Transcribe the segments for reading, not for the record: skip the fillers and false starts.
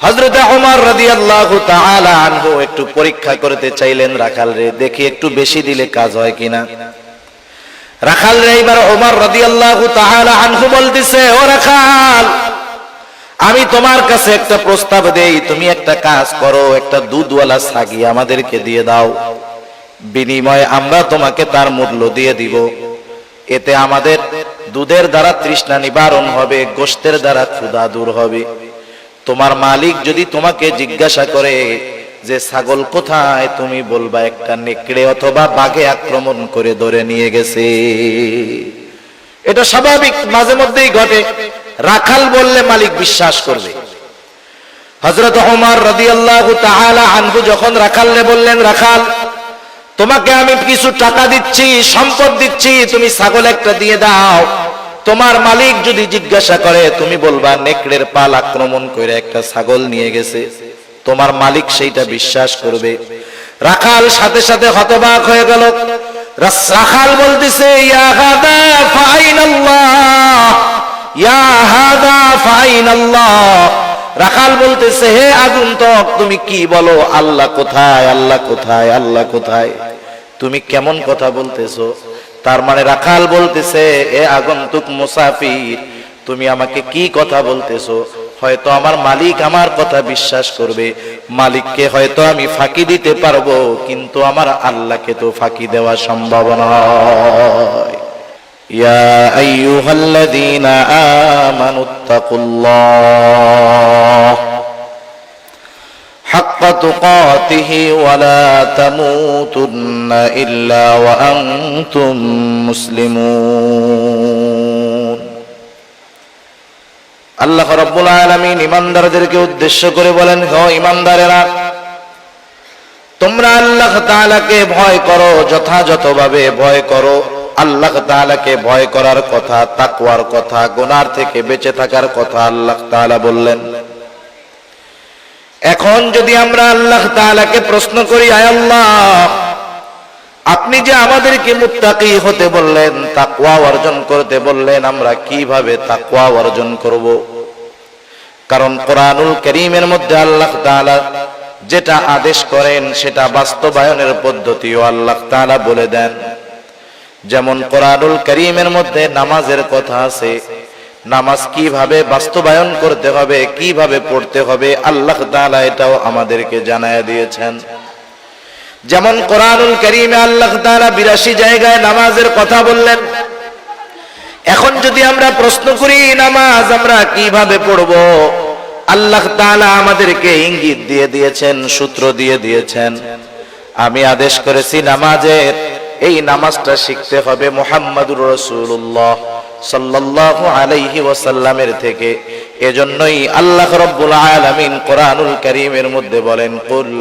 হযরত ওমর রাদিয়াল্লাহু তাআলা আনহু একটু পরীক্ষা করতে চাইলেন রাখাল রে, দেখি একটু বেশি দিলে কাজ হয় কিনা। রাখাল রে এবার ওমর রাদিয়াল্লাহু তাআলা আনহু বলতেছে, ও রাখাল, আমি তোমার কাছে একটা প্রস্তাব দেই, তুমি একটা কাজ করো, একটা দুধওয়ালা ছাগি আমাদেরকে দিয়ে দাও, বিনিময়ে আমরা তোমাকে তার মূল্য দিয়ে দিব। এতে আমাদের দুধের দ্বারা তৃষ্ণা নিবারণ হবে, গোশতের দ্বারা ক্ষুধা দূর হবে। তোমার মালিক যদি তোমাকে জিজ্ঞাসা করে যে ছাগল কোথায়, তুমি বলবা একটা নেকড়ে অথবা বাঘে আক্রমণ করে ধরে নিয়ে গেছে। এটা স্বাভাবিক, মাঝে মধ্যেই ঘটে। রাখাল বললে মালিক বিশ্বাস করবে। হযরত ওমর রাদিয়াল্লাহু তাআলা আনহু যখন রাখালরে বললেন, রাখাল, তোমাকে আমি কিছু টাকা দিচ্ছি, সম্পদ দিচ্ছি, তুমি ছাগল একটা দিয়ে দাও, তোমার মালিক যদি জিজ্ঞাসা করে তুমি বলবা নেকড়ের পাল আক্রমণ করে একটা ছাগল নিয়ে গেছে, তোমার মালিক সেইটা বিশ্বাস করবে। রাখাল সাথে সাথে হতবাক হয়ে গেল। রাখাল বলতেছে, ইয়া হাদা ফাইনাল্লাহ, ইয়া হাদা ফাইনাল্লাহ। রাখাল বলতেছে, হে আগন্তুক, তুমি কি বলো? আল্লাহ কোথায়? আল্লাহ কোথায়? আল্লাহ কোথায়? তুমি কেমন কথা বলতেছো? তার মানে রাখাল বলতেছে, এ আগন্তুক মুসাফির, তুমি আমাকে কি কথা বলতেছো? হয়তো আমার মালিক আমার কথা বিশ্বাস করবে, মালিককে হয়তো আমি ফাঁকি দিতে পারবো, কিন্তু আমার আল্লাহকে তো ফাঁকি দেওয়া সম্ভব নয়। ইয়া আইয়ুহাল্লাযীনা আমানুত্তাকুল্লাহ হাক্কা তুকাতিহি ওয়া লা তামুতুন্না ইল্লা ওয়া আনতুম মুসলিমুন। আল্লাহ রাব্বুল আলামিন ঈমানদারদেরকে উদ্দেশ্য করে বলেন, হে ঈমানদারেরা, তোমরা আল্লাহ তাআলাকে ভয় করো, যথাযথভাবে ভয় করো। আল্লাহ তাআলাকে ভয় করার কথা, তাকওয়ার কথা, গুনাহ থেকে বেঁচে থাকার কথা আল্লাহ তাআলা বললেন। এখন যদি আমরা আল্লাহ তাআলাকে প্রশ্ন করি, আয় আল্লাহ, আপনি যে আমাদেরকে মুত্তাকি হতে বললেন, তাকওয়া অর্জন করতে বললেন, আমরা কিভাবে তাকওয়া অর্জন করব? কারণ কোরআনুল কারীমের মধ্যে আল্লাহ তাআলা যেটা আদেশ করেন সেটা বাস্তবায়নের পদ্ধতিও আল্লাহ তাআলা বলে দেন। যেমন কোরআনুল কারীমের মধ্যে নামাজের কথা আছে, নামাজ কিভাবে বাস্তবায়ন করতে হবে, কিভাবে পড়তে হবে, আল্লাহ তাআলা এটাও আমাদেরকে জানায়া দিয়েছেন। যেমন কোরআনুল কারীমে আল্লাহ তাআলা ৮২ জায়গায় নামাজের কথা বললেন। এখন যদি আমরা প্রশ্ন করি নামাজ আমরা কিভাবে পড়ব, আল্লাহ তাআলা আমাদেরকে ইঙ্গিত দিয়ে দিয়েছেন, সূত্র দিয়ে দিয়েছেন। আমি আদেশ করেছি নামাজের, এই নামাজটা শিখতে হবে মুহাম্মাদুর রাসূলুল্লাহ সাল্লাল্লাহু আলাইহি ওয়াসাল্লামের থেকে। এজন্যই আল্লাহ রাব্বুল আলামিন কোরআনুল কারীমের মধ্যে বলেন, কুল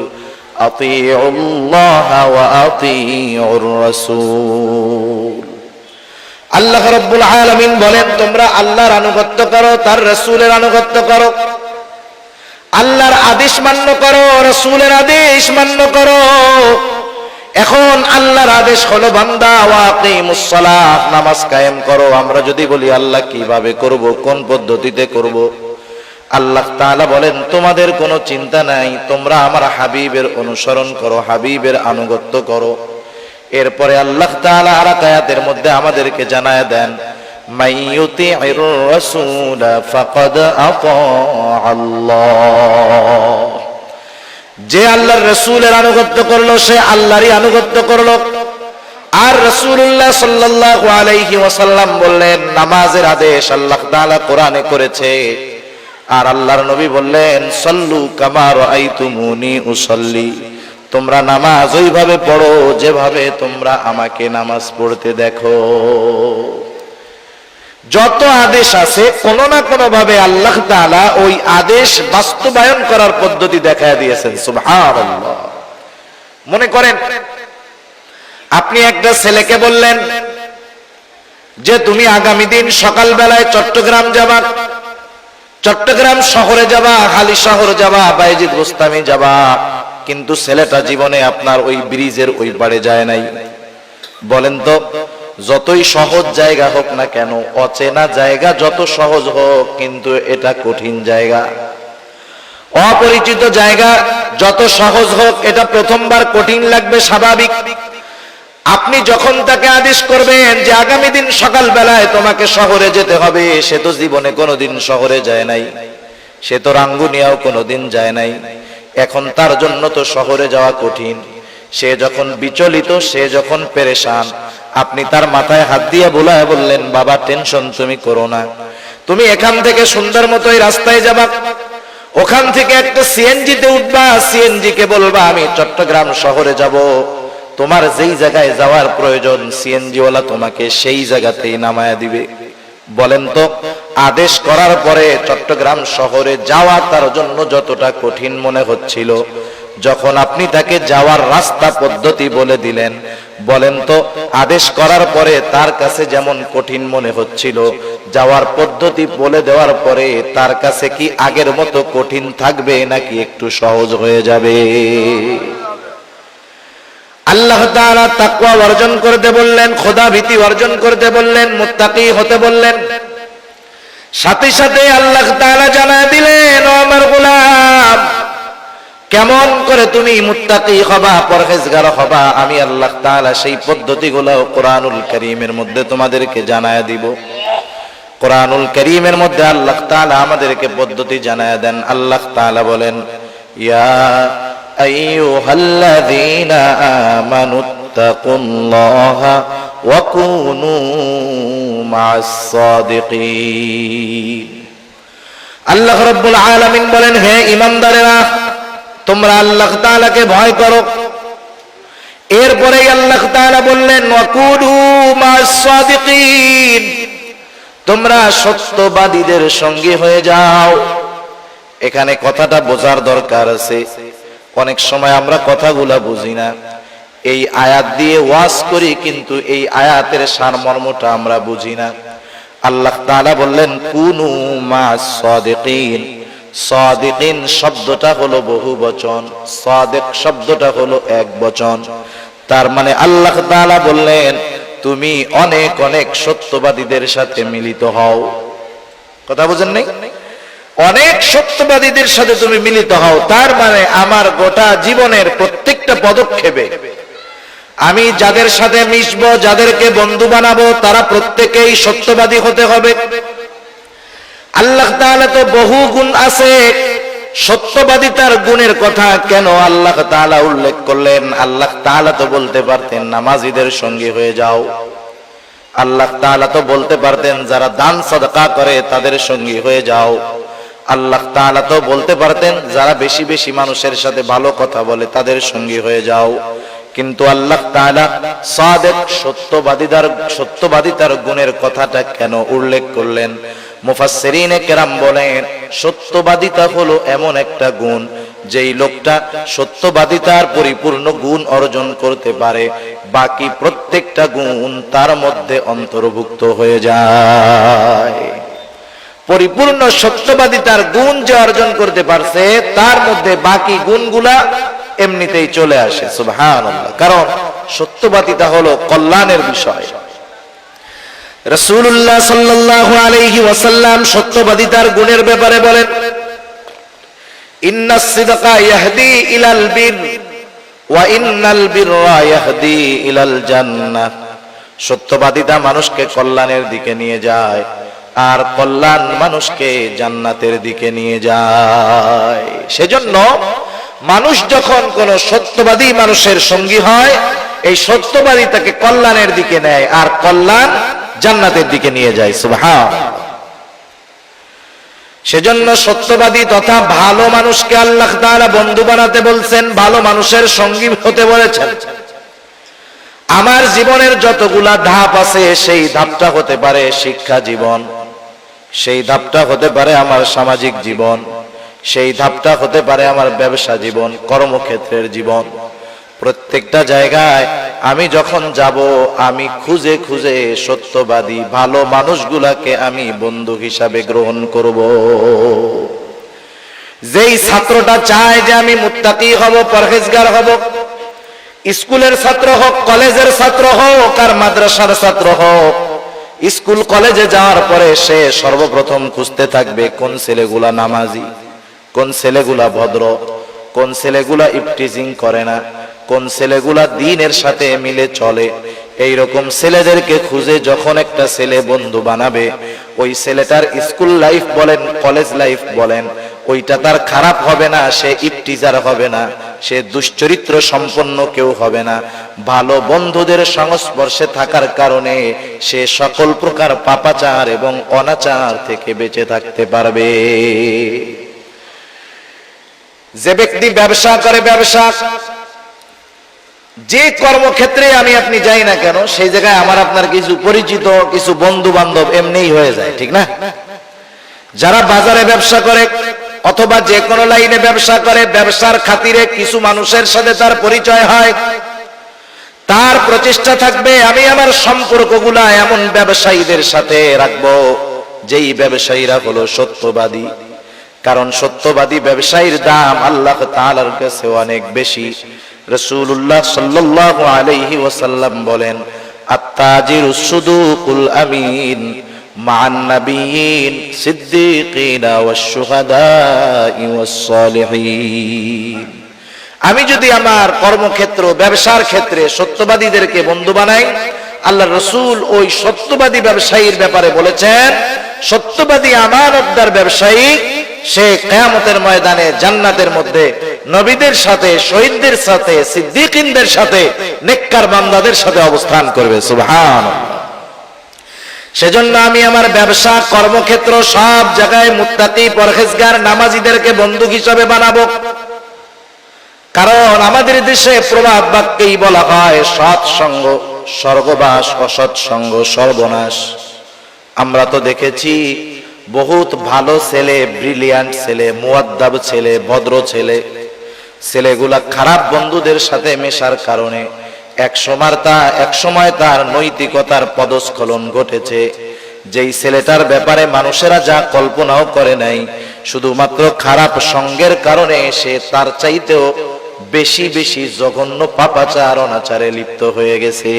আতিউল্লাহ ওয়া আতিউর রাসূল। আল্লাহ রাব্বুল আলামিন বলেন, তোমরা আল্লাহর আনুগত্য করো, তার রাসূলের আনুগত্য করো। আল্লাহর আদেশ মান্য করো, রাসূলের আদেশ মান্য করো। এখন আল্লাহর আদেশ হলো বান্দা ওয়াকিমুস সালাত, নামাজ কায়েম করো। আমরা যদি বলি আল্লাহ কিভাবে করব, কোন পদ্ধতিতে করব, আল্লাহ তাআলা বলেন, তোমাদের কোনো চিন্তা নাই, তোমরা আমার হাবিবের অনুসরণ করো, হাবিবের আনুগত্য করো। এরপরে আল্লাহ তাআলা আর আয়াতের মধ্যে আমাদেরকে জানায় দেন, মাইয়ুতি'র রাসূল ফাকাদ আতা আল্লাহ। যে আল্লাহর রাসূলের আনুগত্য করলো সে আল্লাহরই আনুগত্য করলো। আর রাসূলুল্লাহ সাল্লাল্লাহু আলাইহি ওয়াসাল্লাম বললেন, নামাজের আদেশ আল্লাহ তাআলা কোরআনে করেছে। আর আল্লাহর নবী বললেন, সাল্লু কামা রাআইতুমুনি উসাল্লি, তোমরা নামাজ ওইভাবে পড়ো যেভাবে তোমরা আমাকে নামাজ পড়তে দেখো। যত আদেশ আছে কোনো না কোনো ভাবে আল্লাহ তাআলা ওই আদেশ বাস্তবায়ন করার পদ্ধতি দেখায় দিয়েছেন। সুবহানাল্লাহ। মনে করেন আপনি একটা ছেলেকে বললেন যে তুমি আগামী দিন সকাল বেলায় চট্টগ্রাম যাবা, চট্টগ্রাম শহরে যাবা, হালি শহর যাবা, বাইজিদ গোস্তামি যাবা, কিন্তু ছেলেটা জীবনে আপনার ওই ব্রিজের ওই পারে যায় নাই। বলেন তো, যতই সহজ জায়গা হোক না কেন, অচেনা জায়গা যত সহজ হোক, কিন্তু এটা কঠিন জায়গা। অপরিচিত জায়গা যত সহজ হোক, এটা প্রথমবার কঠিন লাগবে, স্বাভাবিক। আপনি যখন তাকে আদেশ করবেন যে আগামী দিন সকাল বেলায় তোমাকে শহরে যেতে হবে, সে তো জীবনে কোনোদিন শহরে যায় নাই, সে তো রাঙ্গুনিয়াও কোনোদিন যায় নাই, এখন তার জন্য তো শহরে যাওয়া কঠিন। সে যখন বিচলিত, সে যখন পেরেশান, আপনি তার মাথায় হাত দিয়ে বুলায় বললেন, বাবা টেনশন তুমি করো না, তুমি এখান থেকে সুন্দর মতোই রাস্তায় যাবা, ওখান থেকে একটা সিএনজিতে উঠবা, সিএনজি কে বলবা আমি চট্টগ্রাম শহরে যাব, তোমার যেই জায়গায় যাওয়ার প্রয়োজন সিএনজি ওয়ালা তোমাকে সেই জায়গাতেই নামায়া দিবে। বলেন তো, আদেশ করার পরে চট্টগ্রাম শহরে যাওয়া তার জন্য যতটা কঠিন মনে হচ্ছিল, যখন আপনি তাকে যাওয়ার রাস্তা পদ্ধতি বলে দিলেন, বলেন তো আদেশ করার পরে তার কাছে যেমন কঠিন মনে হচ্ছিল, যাওয়ার পদ্ধতি বলে দেওয়ার পরে তার কাছে কি আগের মতো কঠিন থাকবে নাকি একটু সহজ হয়ে যাবে? আল্লাহ তাআলা তাকওয়া অর্জন করতে বললেন, খোদা ভীতি অর্জন করতে বললেন, মুত্তাকি হতে বললেন। সাথে সাথে আল্লাহ তাআলা জানায় দিলেন, ও আমার গোলাম, কেমন করে তুমি মুত্তাকি হবা, পরহেজগার হবা, আমি আল্লাহ তাআলা সেই পদ্ধতিগুলো কোরআনুল কারীমের মধ্যে তোমাদেরকে জানায়া দিব। কোরআনুল কারীমের মধ্যে আল্লাহ তাআলা আমাদেরকে পদ্ধতি জানায়া দেন। আল্লাহ তাআলা বলেন, ইয়া আইয়ুহাল্লাযীনা আমানুত্তাকুল্লাহা ওয়া কুনু মা'আস সাদিকিন। আল্লাহ রাব্বুল আলামিন বলেন, হে ঈমানদারেরা, তোমরা আল্লাহ তাআলাকে ভয় করো। এরপরে আল্লাহ তাআলা বললেন, ওয়া কুনু মা'আস সাদিকিন, তোমরা সত্যবাদীদের সঙ্গে হয়ে যাও। এখানে কথাটা বোঝার দরকার আছে। অনেক সময় আমরা কথাগুলা বুঝি না, এই আয়াত দিয়ে ওয়াজ করি কিন্তু এই আয়াতের সারমর্মটা আমরা বুঝি না। আল্লাহ তাআলা বললেন, কুনু মা'আস সাদিকিন। সাদিকিন শব্দটা হলো বহুবচন, সাদিক শব্দটা হলো একবচন। তার মানে আল্লাহ তাআলা বললেন, তুমি অনেক অনেক সত্যবাদীদের সাথে মিলিত হও। কথা বুঝেন নাই? অনেক সত্যবাদীদের সাথে তুমি মিলিত হও। তার মানে আমার গোটা জীবনের প্রত্যেকটা পদক্ষেপে আমি যাদের সাথে মিশবো, যাদেরকে বন্ধু বানাবো, তারা প্রত্যেকেই সত্যবাদী হতে হবে। আল্লাহ তাআলা তো বহু গুণ আছে, সত্যবাদিতার গুণের কথা কেন আল্লাহ তাআলা উল্লেখ করলেন? আল্লাহ তাআলা তো বলতে পারতেন নামাজীদের সঙ্গে হয়ে যাও, আল্লাহ তাআলা তো বলতে পারতেন যারা দান সাদকা করে তাদের সঙ্গে হয়ে যাও, আল্লাহ তাআলা তো বলতে পারতেন যারা বেশি বেশি মানুষের সাথে ভালো কথা বলে তাদের সঙ্গে হয়ে যাও। কিন্তু আল্লাহ তাআলা সাদিক সত্যবাদিতার গুণের কথাটা কেন উল্লেখ করলেন? মুফাসসিরিনে কেরাম বলেন, সত্যবাদিতা হলো এমন একটা গুণ যেই লোকটা সত্যবাদিতার পরিপূর্ণ গুণ অর্জন করতে পারে, বাকি প্রত্যেকটা গুণ তার মধ্যে অন্তর্ভুক্ত হয়ে যায়। পরিপূর্ণ সত্যবাদিতার গুণ যে অর্জন করতে পারছে, তার মধ্যে বাকি গুণগুলা এমনিতেই চলে আসে। সুবহানাল্লাহ। কারণ সত্যবাদিতা হলো কল্যাণের বিষয়। রাসূলুল্লাহ সাল্লাল্লাহু আলাইহি ওয়াসাল্লাম সত্যবাদিতার গুণের ব্যাপারে বলেন, ইন্নাস সিদকা ইয়াহদি ইলাল বির ওয়া ইন্নাল বিররা ইয়াহদি ইলাল জান্নাহ। সত্যবাদিতা মানুষকে কল্যাণের দিকে নিয়ে যায়, আর কল্যাণ মানুষকে জান্নাতের দিকে নিয়ে যায়। সেজন্য মানুষ যখন কোন সত্যবাদী মানুষের সঙ্গী হয়, এই সত্যবাদী তাকে কল্যাণের দিকে নেয়, আর কল্যাণ জান্নাতের দিকে নিয়ে যায়। সুবহানাল্লাহ। সেজন্য সত্যবাদী তথা ভালো মানুষকে আল্লাহ তাআলা বন্ধু বানাতে বলছেন, ভালো মানুষের সঙ্গী হতে বলেছেন। আমার জীবনের যতগুলা ধাপ আছে, সেই ধাপটা হতে পারে শিক্ষা জীবন, সেই ধাপটা হতে পারে আমার সামাজিক জীবন, সেই ধাপটা হতে পারে আমার ব্যবসা জীবন, কর্মক্ষেত্রের জীবন। প্রত্যেকটা জায়গায় আমি যখন যাব, আমি খুঁজে খুঁজে সত্যবাদী ভালো মানুষগুলাকে আমি বন্ধু হিসাবে গ্রহণ করব। যেই ছাত্রটা চায় যে আমি মুত্তাকি হব, পরহেজগার হব, স্কুলের ছাত্র হোক, কলেজের ছাত্র হোক, আর মাদ্রাসার ছাত্র হোক, স্কুল কলেজে যাওয়ার পরে সে সর্বপ্রথম খুঁজতে থাকবে কোন ছেলেগুলা নামাজি, কোন ছেলেগুলা ভদ্র, কোন ছেলেগুলা ইফটিজিং করে না, কোন ছেলেগুলা দ্বীনের সাথে মিলে চলে, এই রকম ছেলেদেরকে খুঁজে যখন একটা ছেলে বন্ধু বানাবে, ওই ছেলেটার স্কুল লাইফ বলেন, কলেজ লাইফ বলেন, ওইটা তার খারাপ হবে না, সে ইফটিজার হবে না, সে দুশ্চরিত্র সম্পন্ন কেউ হবে না। ভালো বন্ধুদের সংস্পর্শে থাকার কারণে সে সকল প্রকার পাপাচার এবং অনাচার থেকে বেঁচে থাকতে পারবে। যে ব্যক্তি ব্যবসা করে, ব্যবসা যে কর্মক্ষেত্রে আমি আপনি যাই না কেন, সেই জায়গায় আমার আপনার কিছু পরিচিত, কিছু বন্ধু বান্ধব এমনিই হয়ে যায়, ঠিক না? যারা বাজারে ব্যবসা করে অথবা যে কোনো লাইনে ব্যবসা করে, ব্যবসার খাতিরে কিছু মানুষের সাথে তার পরিচয় হয়, তার প্রচেষ্টা থাকবে আমি আমার সম্পর্কগুলা এমন ব্যবসায়ীদের সাথে রাখবো যেই ব্যবসায়ীরা হলো সত্যবাদী। কারণ সত্যবাদী ব্যবসায়ীর দাম আল্লাহ তাআলার কাছে অনেক বেশি। রাসূলুল্লাহ সাল্লাল্লাহু আলাইহি ওয়াসাল্লাম বলেন, আত-তাজিরুস সুদুকুল আমিন মা'আন নাবিয়্যিন সিদ্দীকিনা ওয়াশ-শুহাদা'i ওয়াস-সালিহিন। আমি যদি আমার কর্মক্ষেত্র, ব্যবসার ক্ষেত্রে সত্যবাদীদেরকে বন্ধু বানাই, আল্লাহর রাসূল ওই সত্যবাদী ব্যবসায়ীর ব্যাপারে বলেছেন, সত্যবাদী আমানতদার ব্যবসায়ী সে কিয়ামতের ময়দানে জান্নাতের মধ্যে নবীদের সাথে, শহীদদের সাথে, সিদ্দিকিনদের সাথে, নেককার বান্দাদের সাথে অবস্থান করবে। সুবহানাল্লাহ। সেজন্য আমি আমার ব্যবসা, কর্মক্ষেত্র সব জায়গায় মুত্তাকি, পরহেজগার, নামাজীদেরকে বন্ধু হিসাবে বানাবো। কারণ আমাদের দেশে প্রবাদ বাক্যেই বলা হয়, সৎ সঙ্গ স্বর্গবাস, অসৎ সঙ্গ সর্বনাশ। আমরা তো দেখেছি বহুত ভালো ছেলে, ব্রিলিয়ান্ট ছেলে, মুয়াদ্দাব ছেলে, ভদ্র ছেলে, ছেলেগুলা খারাপ বন্ধুদের সাথে মেশার কারণে এক সময় তার নৈতিকতার পদস্খলন ঘটেছে। যেই ছেলেটার ব্যাপারে মানুষেরা যা কল্পনাও করে নাই, শুধুমাত্র খারাপ সঙ্গের কারণে সে তার চাইতেও বেশি বেশি জঘন্য পাপাচার, অনাচারে লিপ্ত হয়ে গেছে।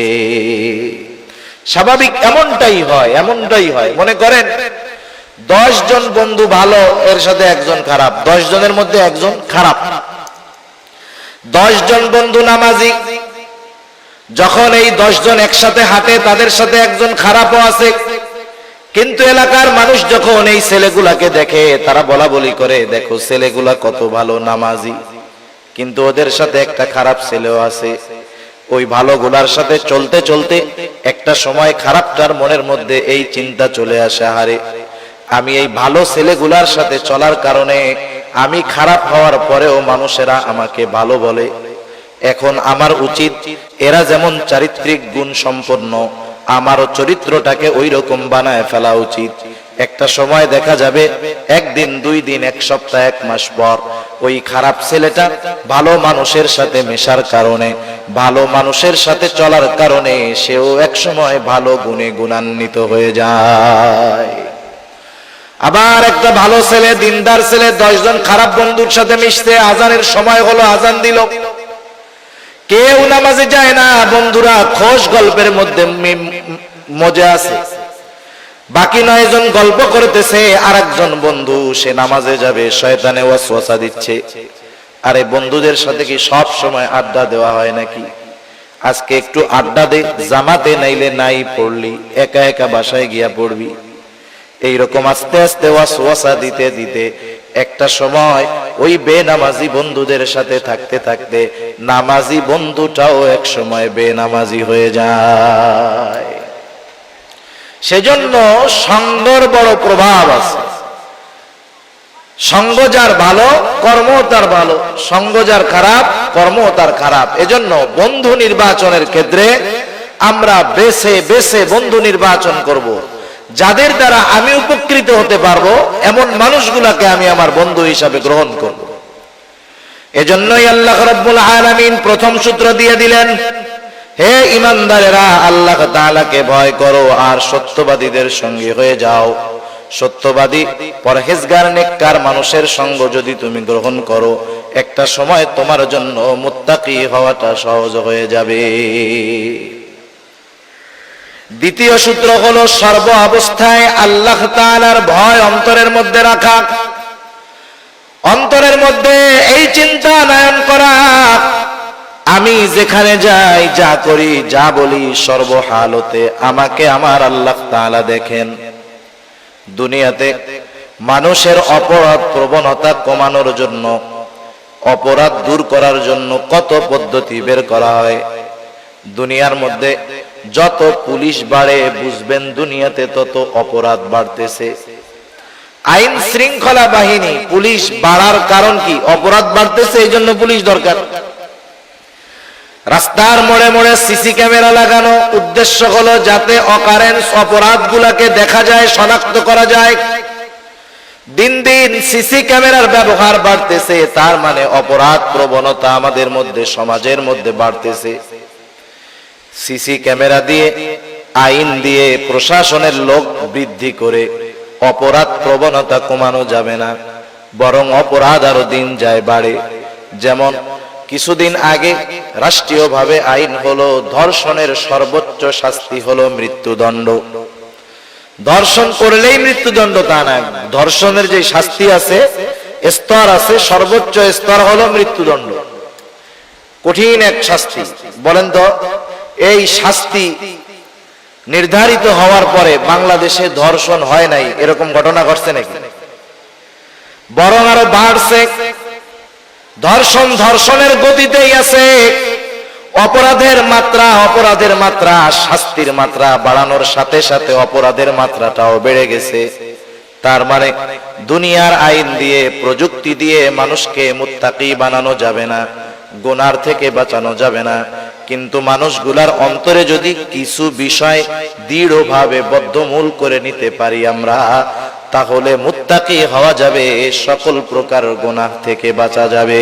স্বাভাবিক এমনটাই হয়, এমনটাই হয়। মনে করেন 10 জন বন্ধু ভালো, এর সাথে একজন খারাপ, 10 জনের মধ্যে একজন খারাপ। 10 জন বন্ধু নামাজি, যখন এই 10 জন একসাথে হাঁটে, তাদের সাথে একজন খারাপও আছে। কিন্তু এলাকার মানুষ যখন এই ছেলেগুলাকে দেখে, তারা বলা বলি করে, দেখো ছেলেগুলা কত ভালো নামাজি, কিন্তু ওদের সাথে একটা খারাপ ছেলেও আছে। ওই ভালো গুলার সাথে চলতে চলতে একটা সময় খারাপটার মনের মধ্যে এই চিন্তা চলে আসে, হারে আমি এই ভালো ছেলেগুলার সাথে চলার কারণে আমি খারাপ হওয়ার পরেও মানুষেরা আমাকে ভালো বলে। এখন আমার উচিত এরা যেমন চারিত্রিক গুণ সম্পন্ন, আমারও চরিত্রটাকে ওই রকম বানায় ফেলা উচিত। একটা সময় দেখা যাবে, একদিন, 2 দিন, 1 সপ্তাহ, 1 মাস পর ওই খারাপ ছেলেটা ভালো মানুষের সাথে মেশার কারণে, ভালো মানুষের সাথে চলার কারণে সেও এক সময় ভালো গুণে গুণান্বিত হয়ে যায়। আবার একটা ভালো ছেলে, দিনদার ছেলে 10 জন খারাপ বন্ধুর সাথে মিশতে, আজানের সময় হলো, আজান দিল, কেউ নামাজে যায় না, বন্ধুরা খোশ গল্পের মধ্যে মজা আছে। বাকি 9 জন গল্প করতেছে, আর একজন বন্ধু সে নামাজে যাবে, শয়তানে ওয়াসওয়াসা দিচ্ছে। আরে বন্ধুদের সাথে কি সব সময় আড্ডা দেওয়া হয় নাকি? আজকে একটু আড্ডা দে, জামাতে নাইলে নাই পড়লি, একা একা বাসায় গিয়া পড়বি। এইরকম আস্তে আস্তে ওয়াসওয়াসা দিতে দিতে একটা সময় ওই বেনামাজি বন্ধুদের সাথে থাকতে থাকতে নামাজি বন্ধুটাও এক সময় বেনামাজি হয়ে যায়। সেজন্য সঙ্গের বড় প্রভাব আছে। সঙ্গ যার ভালো, কর্ম তার ভালো, সঙ্গ যার খারাপ, কর্ম তার খারাপ। এজন্য বন্ধু নির্বাচনের ক্ষেত্রে আমরা বেছে বেছে বন্ধু নির্বাচন করব। যাদের দ্বারা আমি উপকৃত হতে পারবো এমন মানুষগুলাকে আমি আমার বন্ধু হিসাবে গ্রহণ করব। এজন্যই আল্লাহ রাব্বুল আলামিন প্রথম সূত্র দিয়ে দিলেন, হে ঈমানদারেরা, আল্লাহ তাআলাকে ভয় করো আর সত্যবাদীদের সঙ্গী হয়ে যাও। সত্যবাদী, পরহেজগার, নেককার মানুষের সঙ্গ যদি তুমি গ্রহণ করো, একটা সময় তোমার জন্য মুত্তাকি হওয়াটা সহজ হয়ে যাবে। দ্বিতীয় সূত্র হলো, সর্ব অবস্থায় আল্লাহ তাআলার ভয় অন্তরের মধ্যে রাখা। অন্তরের মধ্যে এই চিন্তা নয়ন করা, আমি যেখানে যাই, যা করি, যা বলি, সর্বহালতে আমাকে আমার আল্লাহ তাআলা দেখেন। দুনিয়াতে মানুষের অপরাধ প্রবণতা কমানোর জন্য, অপরাধ দূর করার জন্য কত পদ্ধতি বের করা হয়। দুনিয়ার মধ্যে যত পুলিশ বাড়ে, বুঝবেন দুনিয়াতে তত অপরাধ বাড়তেছে। আইন শৃঙ্খলা বাহিনী, পুলিশ বাড়ার কারণ কি? অপরাধ বাড়তেছে, এই জন্য পুলিশ দরকার। রাস্তার মোড়ে মোড়ে সিসি ক্যামেরা লাগানো উদ্দেশ্য হলো যাতে অকারেন্স অপরাধগুলোকে দেখা যায়, শনাক্ত করা যায়। দিন দিন সিসি ক্যামেরার ব্যবহার বাড়তেছে, তার মানে অপরাধ প্রবণতা আমাদের মধ্যে, সমাজের মধ্যে বাড়তেছে। সিসি ক্যামেরা দিয়ে, আইন দিয়ে, প্রশাসনের লোক বৃদ্ধি করে অপরাধ প্রবণতা কমানো যাবে না, বরং অপরাধ আরো দিন যায় বাড়ে। যেমন কিছুদিন আগে রাষ্ট্রীয়ভাবে আইন হলো ধর্ষণের সর্বোচ্চ শাস্তি হলো মৃত্যুদণ্ড। ধর্ষণ করলেই মৃত্যুদণ্ড তা না, ধর্ষণের যে শাস্তি আছে, স্তর আছে, সর্বোচ্চ স্তর হলো মৃত্যুদণ্ড। কঠিন এক শাস্তি। বলেন তো, এই শাস্তি নির্ধারিত হওয়ার পরে বাংলাদেশে ধর্ষণ হয় নাই, এরকম ঘটনা ঘটছে নাকি? বরং আরো বাড়ছে। ধর্ষণ ধর্ষণের গতিতেই আছে। অপরাধের মাত্রা, শাস্তির মাত্রা বাড়ানোর সাথে সাথে অপরাধের মাত্রাটাও বেড়ে গেছে। তার মানে দুনিয়ার আইন দিয়ে, প্রযুক্তি দিয়ে মানুষকে মুত্তাকি বানানো যাবে না, গুনার থেকে বাঁচানো যাবে না। কিন্তু মানুষগুলার অন্তরে যদি কিছু বিষয় দৃঢ়ভাবে বদ্ধমূল করে নিতে পারি আমরা, তাহলে মুত্তাকি হওয়া যাবে, সকল প্রকার গুনাহ থেকে বাঁচা যাবে।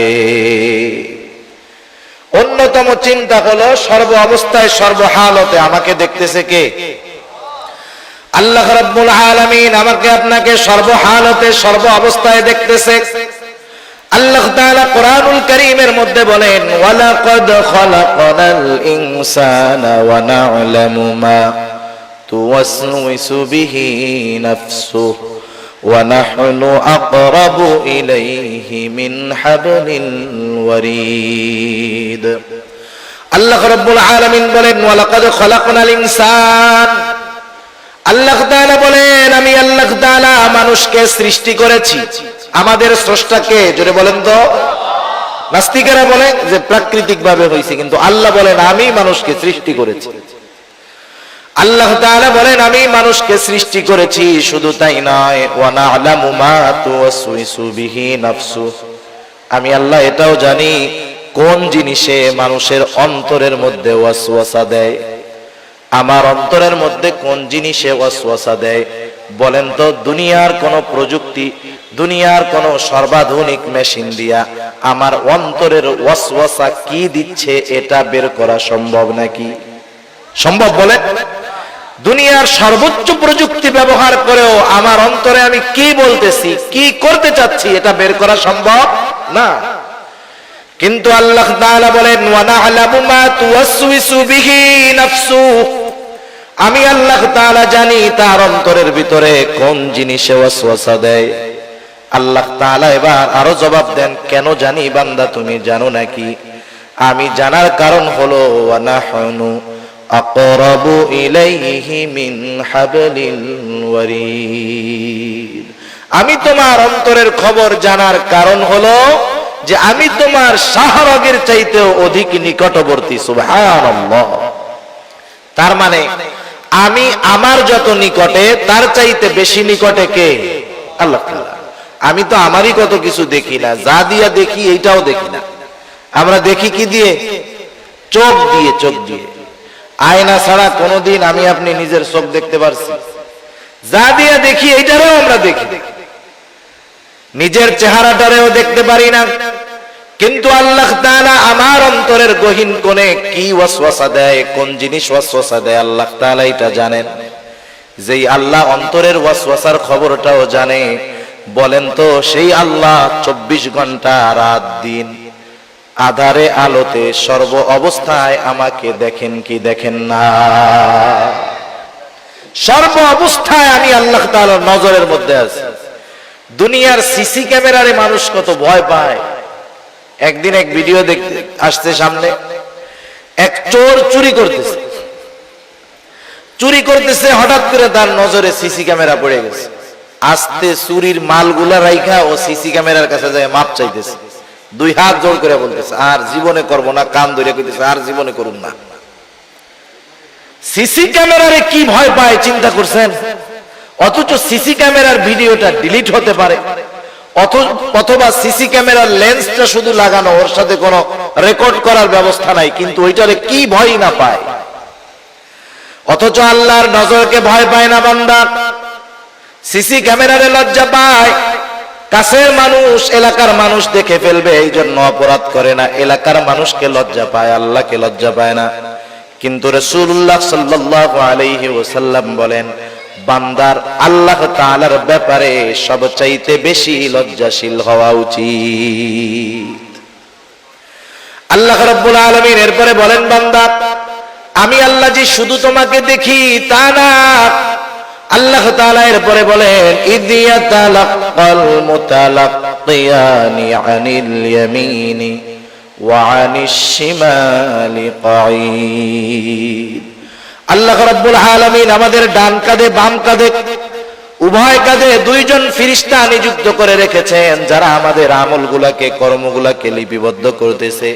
অন্যতম চিন্তা হলো সর্ব অবস্থায়, সর্বহালতে আমাকে দেখতেছে কে? আল্লাহ রাব্বুল আলামিন আমাকে আপনাকে সর্বহালতে, সর্ব অবস্থায় দেখতেছে। আল্লাহ তাআলা কোরআনুল কারীমের মধ্যে বলেন, ওয়ালাকাদ খালাকনাল ইনসানা ওয়া না'লামু মা তুওয়াসওয়িসু বিহি নাফসুহু ওয়া নাহনু আকরাবু ইলাইহি মিন হাবলিল ওয়ারিদ। আল্লাহ রাব্বুল আলামিন বলেন, ওয়ালাকাদ খালাকনাল ইনসান। আল্লাহ তাআলা বলেন, আমি আল্লাহ তাআলা মানুষকে সৃষ্টি করেছি। আমাদের স্রষ্টাকে জোরে বলেন তো। নাস্তিকেরা বলে যে প্রাকৃতিক ভাবে হয়েছে, কিন্তু আল্লাহ বলেন আমি মানুষকে সৃষ্টি করেছি। আল্লাহ তাআলা বলেন আমি মানুষকে সৃষ্টি করেছি। শুধু তাই নয়, ওয়া না'লামু মা তুওয়াসওয়িসু বিহি নাফসু। আমি আল্লাহ এটাও জানি কোন জিনিসে মানুষের অন্তরের মধ্যে ওয়াসওয়াসা দেয়। আমার অন্তরের মধ্যে কোন জিনিসে ওয়াসওয়াসা দেয়? বলেন তো, দুনিয়ার কোন প্রযুক্তি, দুনিয়ার কোন সর্বাধুনিক মেশিন দিয়া আমার অন্তরের ওয়াসওয়াসা কি দিচ্ছে এটা বের করা সম্ভব নাকি? সম্ভব? বলেন। দুনিয়ার সর্বোচ্চ প্রযুক্তি ব্যবহার করেও আমার অন্তরে আমি কি বলতেছি, কি করতে চাচ্ছি, এটা বের করা সম্ভব না। কিন্তু আল্লাহ তাআলা বলেন, ওয়া না'লামু মা তুওয়াসওয়িসু বিহি নাফসু। আমি আল্লাহ তাআলা জানি তার অন্তরের ভিতরে কোন জিনিসে ওয়াসওয়াসা দেয়। আল্লাহ তাআলা এবার আরো জবাব দেন, কেন জানি বান্দা, তুমি জানো নাকি? আমি জানার কারণ হলো, ওয়া নাহনু আকরাবু ইলাইহি মিন হাবলিল ওয়ারিদ। আমি তোমার অন্তরের খবর জানার কারণ হলো যে আমি তোমার শাহরগের চাইতেও অধিক নিকটবর্তী। সুবহানাল্লাহ। তার মানে আমি আমার যত নিকটে, তার চাইতে বেশি নিকটে কে? আল্লাহ তাআলা। আমি তো আমারই কত কিছু দেখি না, যা দিয়া দেখি এইটাও দেখি না। আমরা দেখি কি দিয়ে? চোখ দিয়ে। চোখ দিয়ে। আয়না ছাড়া কোনোদিন আমি আপনি নিজের চোখ দেখতে পারছি? যা দিয়া দেখি এইটারও আমরা দেখি, নিজের চেহারাটারেও দেখতে পারি না। কিন্তু আল্লাহ তাআলা আমার অন্তরের গহীন কোণে কি ওয়াসওয়াসা দেয়, কোন জিনিস ওয়াসওয়াসা দেয়, আল্লাহ তাআলা এটা জানেন। যেই আল্লাহ অন্তরের ওয়াসওয়াসার খবরটাও জানে, বলেন তো সেই আল্লাহ 24 ঘন্টা রাত দিন আধারে আলোতে সর্ব অবস্থায় আমাকে দেখেন কি দেখেন না? সর্ব অবস্থায় আমি আল্লাহ তাআলার নজরের মধ্যে আছি। দুনিয়ার সিসি ক্যামেরারে মানুষ কত ভয় পায়। একদিন এক ভিডিও দেখতে আসছে সামনে, এক চোর চুরি করতেছে, হঠাৎ করে তার নজরে সিসি ক্যামেরা পড়ে গেছে। আস্তে চুরির মালগুলা রাইখা ও সিসি ক্যামেরার কাছে যায় মাপ চাইতেছে, দুই হাত জোড় করে বলতেছে আর জীবনে করব না, কান ধরে কইতেছে আর জীবনে করুন না। সিসি ক্যামেরারে কি ভয় পায় চিন্তা করছেন? অথচ সিসি ক্যামেরার ভিডিওটা ডিলিট হতে পারে, অথবা সিসি ক্যামেরার লেন্সটা শুধু লাগানো, ওর সাথে কোনো রেকর্ড করার ব্যবস্থা নাই, কিন্তু ওইটারে কি ভয় না পায়। অথচ আল্লাহর নজরকে ভয় পায় না বান্দা, সিসি ক্যামেরারে লজ্জা পায়। কাছের মানুষ, এলাকার মানুষ দেখে ফেলবে এই জন্য অপরাধ করে না, এলাকার মানুষকে লজ্জা পায়, আল্লাহকে লজ্জা পায় না। কিন্তু রাসূলুল্লাহ সাল্লাল্লাহু আলাইহি ওয়াসাল্লাম বলেন, বান্দার আল্লাহ তাআলার ব্যাপারে সবচাইতে বেশি লজ্জাশীল হওয়া উচিত। আল্লাহ রাব্বুল আলামিন এরপরে বলেন, বান্দা আমি আল্লাহ যে শুধু তোমাকে দেখি তা না, আল্লাহ তাআলা এরপরে বলেন, ইদিয়াতালাক্কাল মুতালাক্কিয়ানি আনিল ইয়ামিনি ওয়া আনিশ শিমালি কাঈদ। আল্লাহ রাব্বুল আলামিন আমাদের ডান কাঁধে বাম কাঁধে উভয় কাঁধে দুইজন ফেরেশতা নিযুক্ত করে রেখেছেন, যারা আমাদের আমলগুলোকে কর্মগুলোকে লিপিবদ্ধ করতেছে।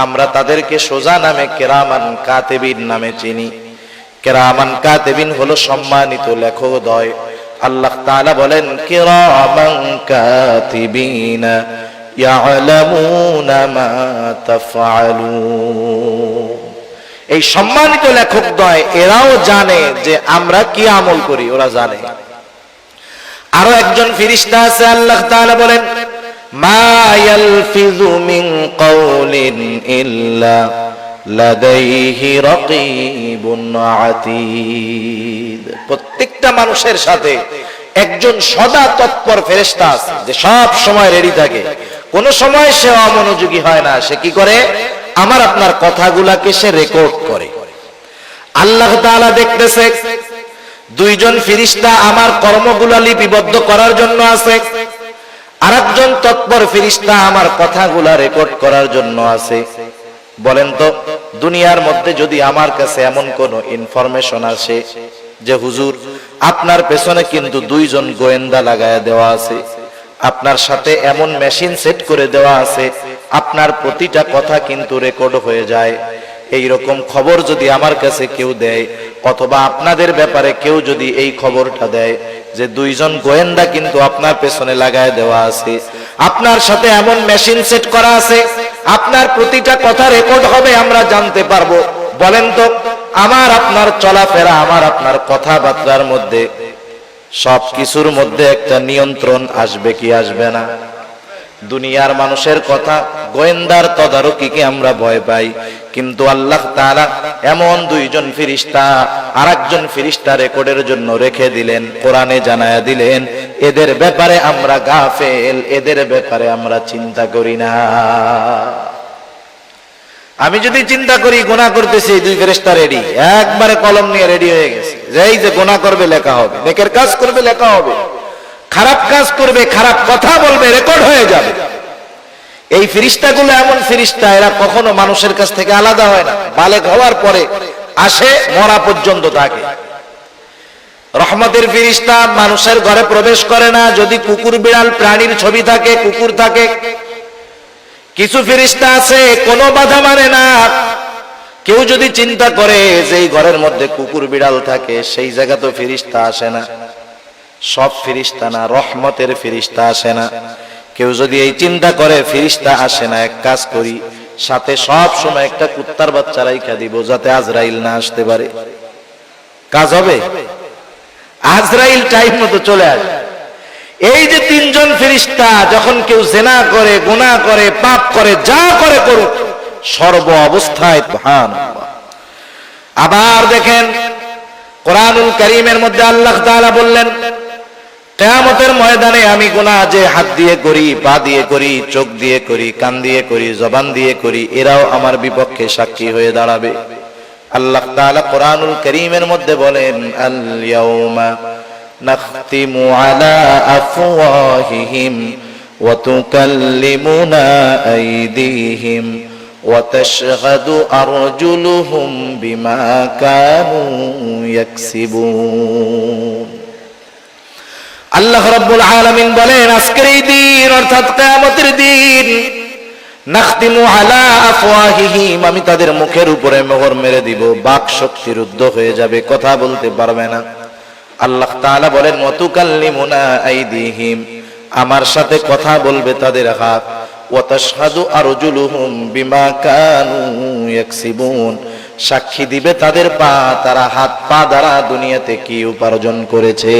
আমরা তাদেরকে সোজা নামে কিরামান কাতিবিন নামে চিনি। কিরামান কাতিবিন হলো সম্মানিত লেখকদ্বয়। আল্লাহ তাআলা বলেন, কিরামান কাতিবিনা ইয়ালামুনা মা তাফআলুন। এই সম্মানিত লেখকদ্বয় এরাও জানে যে আমরা কি আমল করি, ওরা জানে। আরো একজন ফেরেশতা আছে, আল্লাহ তাআলা বলেন, মা ইয়ালফিযু মিন কাওলিন ইল্লা লাদাইহি রাকীবুন আতীদ। প্রত্যেকটা মানুষের সাথে একজন সদা তৎপর ফেরেশতা আছে, যে সব সময় রেডি থাকে, কোন সময় সে অমনোযোগী হয় না। সে কি করে? আমার আপনার কথাগুলাকে সে রেকর্ড করে। আল্লাহ তাআলা দেখতেছে, দুইজন ফেরেশতা আমার কর্মগুলা লিপিবদ্ধ করার জন্য আছে, আরেকজন তৎপর ফেরেশতা আমার কথাগুলা রেকর্ড করার জন্য আছে। বলেন তো, দুনিয়ার মধ্যে যদি আমার কাছে এমন কোন ইনফরমেশন আসে যে হুজুর আপনার পেছনে কিন্তু দুইজন গোয়েন্দা লাগায়া দেওয়া আছে, আপনার সাথে এমন মেশিন সেট করে দেওয়া আছে, আপনার প্রতিটা কথা কিন্তু রেকর্ড হয়ে যায়, এই রকম খবর যদি আমার কাছে কেউ দেয়, অথবা আপনাদের ব্যাপারে কেউ যদি এই খবরটা দেয় যে দুইজন গোয়েন্দা কিন্তু আপনার পেছনে লাগায় দেওয়া আছে, আপনার সাথে এমন মেশিন সেট করা আছে, আপনার প্রতিটা কথা রেকর্ড হবে, আমরা জানতে পারবো। বলেন তো, আমার আপনার চলাফেরা, আমার আপনার কথাবার্তার মধ্যে সব কিছুর মধ্যে একটা নিয়ন্ত্রণ আসবে কি আসবে না? দুনিয়ার মানুষের কথা, গোয়েন্দার তদারকিকে আমরা ভয় পাই, কিন্তু আল্লাহ তাআলা এমন দুইজন ফেরেশতা আরেকজন ফেরেশতা রেকর্ডের জন্য রেখে দিলেন, কোরআনে জানায়া দিলেন, এদের ব্যাপারে আমরা গাফেল, এদের ব্যাপারে আমরা চিন্তা করি না। আমি যদি চিন্তা করি গুনাহ করতেছি, দুই ফেরেশতা রেডি, একবারে কলম নিয়ে রেডি হয়ে গেছে, যে এই যে গুনাহ করবে লেখা হবে, নেকের কাজ করবে লেখা হবে, খারাপ কাজ করবে, খারাপ কথা বলবে, রেকর্ড হয়ে যাবে। এই ফেরেশতাগুলো এমন ফেরেশতা, এরা কখনো মানুষের কাছ থেকে আলাদা হয় না, বালেগ হওয়ার পরে আসে, মরা পর্যন্ত থাকে। রহমতের ফেরেশতা মানুষের ঘরে প্রবেশ করে না যদি কুকুর বিড়াল প্রাণীর ছবি থাকে, কুকুর থাকে। কিছু ফেরেশতা আছে কোনো বাধা মানে না, কেউ যদি চিন্তা করে যে এই ঘরের মধ্যে কুকুর বিড়াল থাকে, সেই জায়গা তো ফেরেশতা আসে না। সব ফেরেশতা না, রহমতের ফেরেশতা আসে না। কেউ যদি এই চিন্তা করে ফেরেশতা আসে না, এক কাজ করি, সাথে সব সময় একটা কুত্তার বাচ্চা রাইখা দিব, যাতে আজরাইল না আসতে পারে। কাজ হবে? আজরাইল টাইম মতো চলে আসে। এই যে তিনজন ফেরেশতা, যখন কেউ জিনা করে, গুনাহ করে, পাপ করে, যা করে করুক, সর্ব অবস্থায় সুবহানাল্লাহ। আবার দেখেন কোরআনুল কারীমের মধ্যে আল্লাহ তাআলা বললেন, কিয়ামতের ময়দানে আমি গুনাহ যে হাত দিয়ে করি, পা দিয়ে করি, চোখ দিয়ে করি, কান দিয়ে করি, জবান দিয়ে করি, এরাও আমার বিপক্ষে সাক্ষী হয়ে দাঁড়াবে। আল্লাহ তাআলা কোরআনুল কারীমের মধ্যে বলেন, আল ইয়াউমা নাখতিমু আলা আফওয়াহিহিম ওয়া তুকাল্লিমুনা আইদিহিম ওয়া তাশহাদু আরজুলুহুম বিমা কানু ইয়াকসিবুন। আল্লাহ রাব্বুল আলামিন বলেন, আজকের এই দিন অর্থাৎ কিয়ামতের দিন, নাখতিমু আলা আফওয়াহিহিম, আমি তাদের মুখের উপরে মোহর মেরে দিব, বাক শক্তি রুদ্ধ হয়ে যাবে, কথা বলতে পারবে না। আল্লাহ তাআলা বলেন, ওয়া তুকাল্লিমুনা আইদিহিম, আমার সাথে কথা বলবে তাদের হাত, ওয়া তাশহাদু আরজুলুহুম বিমা কানু ইয়াকসিবুন, সাক্ষী দিবে তাদের পা, তারা হাত পা দ্বারা দুনিয়াতে কি উপার্জন করেছে।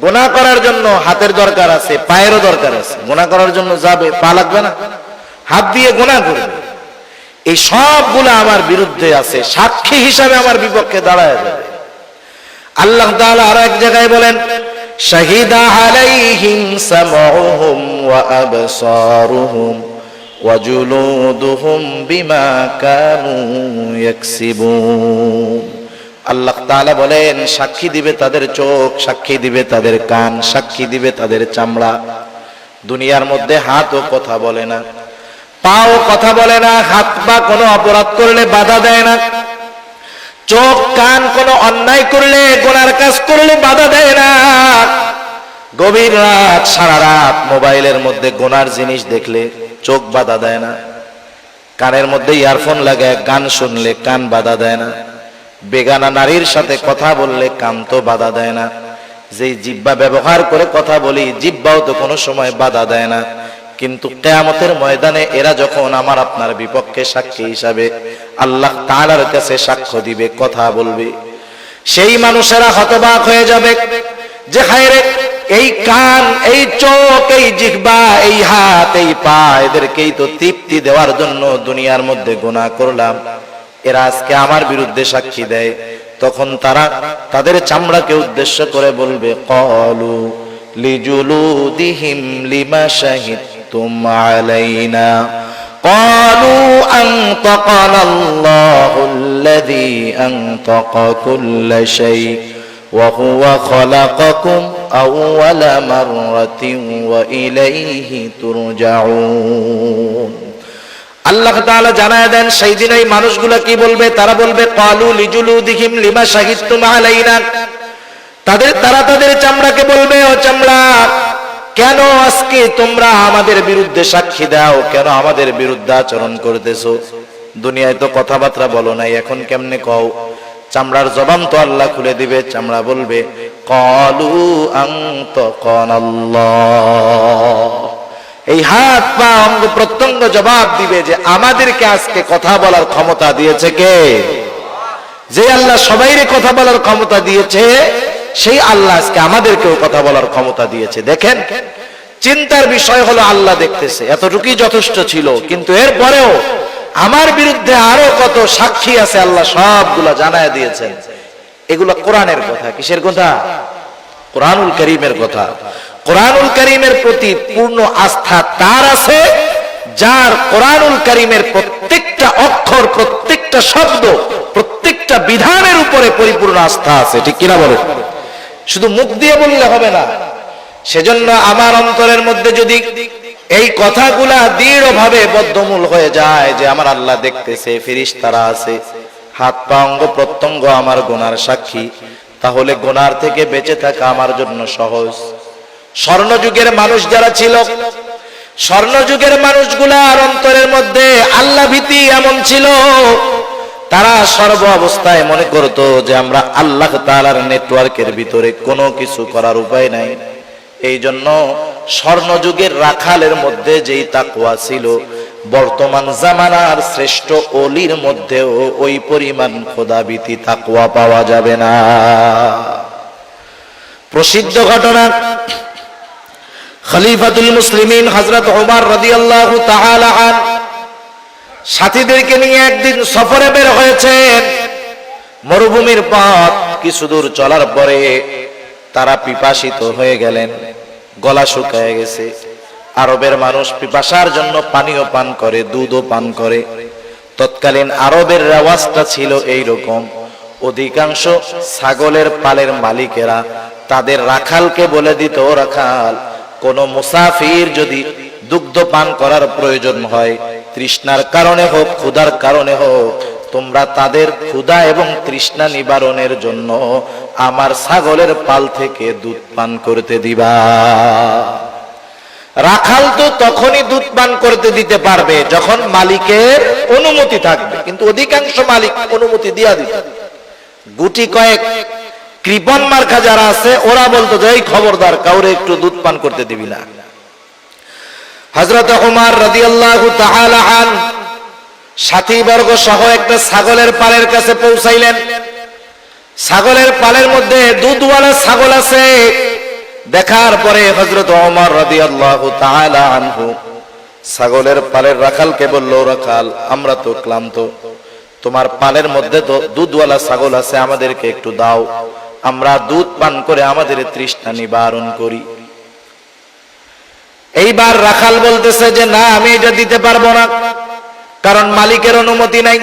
গুনাহ করার জন্য হাতের দরকার আছে, পায়েরও দরকার আছে। গুনাহ করার জন্য যাবে, পা লাগবে না? হাত দিয়ে গুনাহ করবে। এই সবগুলো আমার বিরুদ্ধে আছে, সাক্ষী হিসাবে আমার বিপক্ষে দাঁড়ায় যাবে। আল্লাহ তাআলা আর এক জায়গায় বলেন, শাহিদা আলাইহিম সামউহুম ওয়া আবসারুহুম ওয়া জুলুদুহুম বিমা কানু ইয়াকসিবুন। আল্লাহ তাআলা বলেন, সাক্ষী দিবে তাদের চোখ, সাক্ষী দিবে তাদের কান, সাক্ষী দিবে তাদের চামড়া। দুনিয়ার মধ্যে হাতও কথা বলে না, পাও কথা বলে না, হাত পা কোনো অপরাধ করলে বাধা দেয় না, চোখ কান কোনো অন্যায় করলে, গুনার কাজ করলে বাধা দেয় না। গভীর রাত, সারা রাত মোবাইলের মধ্যে গুনার জিনিস দেখলে চোখ বাধা দেয় না, কানের মধ্যে ইয়ারফোন লাগায় গান শুনলে কান বাধা দেয় না, বেগানা নারীর সাথে কথা বললে কান তো বাধা দেয় না, যেই জিহ্বা ব্যবহার করে কথা বলি জিহ্বাও তো কোনো সময় বাধা দেয় না। কিন্তু কিয়ামতের ময়দানে এরা যখন আমার আপনার বিপক্ষে সাক্ষী হিসাবে আল্লাহ তাআলার কাছে সাক্ষ্য দিবে, কথা বলবে, সেই মানুষেরা হতবাক হয়ে যাবে যে হায়রে, এই কান, এই চোখ, এই জিহ্বা, এই হাত, এই পা, এদেরকেই তো তৃপ্তি দেওয়ার জন্য দুনিয়ার মধ্যে গুনাহ করলাম, এরা আজকে আমার বিরুদ্ধে সাক্ষী দেয়। তখন তারা তাদের চামড়াকে উদ্দেশ্য করে বলবে, ক্বালু লিজুলুদিহিম লিমা শাহিদতুম আলাইনা ক্বালু আনতাকানাল্লাহুল্লাযী আনতাকা কুল্লা শাই ওয়া হুয়া খালাকাকুম আউওয়ালা মাররাতিন ওয়া ইলাইহি তুরজাউন। আল্লাহ তাআলা জানায় দেন, সেই দিন এই মানুষগুলো কি বলবে? তারা বলবে, ক্বালু লিজুলুদিহিম লিমা শাহিদতুম আলাইনা, তারা তাদের চামড়াকে বলবে, ও চামড়া, কেন আজকে তোমরা আমাদের বিরুদ্ধে সাক্ষী দাও? কেন আমাদের বিরুদ্ধে আচরণ করতেছো? দুনিয়ায় তো কথাবার্তা বলো নাই, এখন কেমনে কও? চামড়ার জবান তো আল্লাহ খুলে দিবে। চামড়া বলবে, ক্বালু আনতাকানাল্লাহ, এই হাত পা অঙ্গ প্রত্যঙ্গ জবাব দিবে যে আমাদেরকে আজকে কথা বলার ক্ষমতা দিয়েছে কে? যে আল্লাহ সবাইরে কথা বলার ক্ষমতা দিয়েছে, সেই আল্লাহ আজকে আমাদেরকেও কথা বলার ক্ষমতা দিয়েছে। দেখেন, চিন্তার বিষয় হলো আল্লাহ দেখতেছে, এতটুকুই যথেষ্ট ছিল। কিন্তু এরপরেও আমার বিরুদ্ধে আরো কত সাক্ষী আছে আল্লাহ সবগুলা জানায় দিয়েছেন। এগুলা কোরআনের কথা। কিসের কথা? কোরআনুল কারীমের কথা। কোরআনুল কারীমের প্রতি পূর্ণ আস্থা তার আছে যার কোরআনুল কারীমের প্রত্যেকটা অক্ষর, প্রত্যেকটা শব্দ, প্রত্যেকটা বিধানের উপরে পরিপূর্ণ আস্থা আছে। ঠিক কিনা বলেন? শুধু মুখ দিয়ে বললে হবে না। সেজন্য আমার অন্তরের মধ্যে যদি এই কথাগুলা দৃঢ়ভাবে বদ্ধমূল হয়ে যায় যে আমার আল্লাহ দেখতেছে, ফেরেশতারা আছে, হাত পা অঙ্গ প্রত্যঙ্গ আমার গুনার সাক্ষী, তাহলে গুনার থেকে বেঁচে থাকা আমার জন্য সহজ। স্বর্ণযুগের মানুষ যারা ছিল, স্বর্ণযুগের মানুষগুলার অন্তরের মধ্যে আল্লাহ ভীতি এমন ছিল, তারা সর্ব অবস্থায় মনে করতো যে আমরা আল্লাহ তাআলার নেটওয়ার্কের ভিতরে কোনো কিছু করার উপায় নাই। এই জন্য স্বর্ণযুগের রাখালের মধ্যে যেই তাকওয়া ছিল, বর্তমান জামানার শ্রেষ্ঠ ওলির মধ্যেও ওই পরিমাণ খোদাভীতি তাকওয়া পাওয়া যাবে না। প্রসিদ্ধ ঘটনা, খলিফাতুল মুসলিমিন হযরত ওমর রাদিয়াল্লাহু তাআলা আনহু সাথীদেরকে নিয়ে একদিন সফরে বের হয়েছেন। মরুভূমির পথ কিছু দূর চলার পরে তারা পিপাসিত হয়ে গেলেন, গলা শুকিয়ে গেছে। আরবের মানুষ পিপাসার জন্য পানিও পান করে, দুধও পান করে। তৎকালীন আরবের রেওয়াজটা ছিল এইরকম, অধিকাংশ ছাগলের পালের মালিকেরা তাদের রাখালকে বলে দিত, ও রাখাল, কোন মুসাফির যদি দুগ্ধ পান করার প্রয়োজন হয়, তৃষ্ণার কারণে হোক ক্ষুধার কারণে হোক, তোমরা তাদের ক্ষুধা এবং তৃষ্ণা নিবারণের জন্য আমার ছাগলের পাল থেকে দুধ পান করতে দিবা। রাখাল তো তখনই দুধ পান করতে দিতে পারবে যখন মালিকের অনুমতি থাকবে, কিন্তু অধিকাংশ মালিক অনুমতি দিয়া দিত। গুটি কয়েক কৃপণ মার্কা যারা আছে ওরা বলতো যে এই খবরদার, কাউরে একটু দুধ পান করতে দিবি না। হযরত ওমর রাদিয়াল্লাহু তাআলা আন সাথীবর্গ সহ একটা ছাগলের পালের কাছে পৌঁছাইলেন। ছাগলের পালের মধ্যে দুধওয়ালা ছাগল আছে। দেখার পরে হযরত ওমর রাদিয়াল্লাহু তাআলা আনহু ছাগলের পালের রাখালকে বলল, রাখাল, আমরা তো ক্লান্ত, তোমার পালের মধ্যে তো দুধওয়ালা ছাগল আছে, আমাদেরকে একটু দাও, আমরা দুধ পান করে আমাদের তৃষ্ণা নিবারণ করি। এইবার রাখাল বলতেছে যে না, আমি এটা দিতে পারবো না, কারণ মালিকের অনুমতি নাই।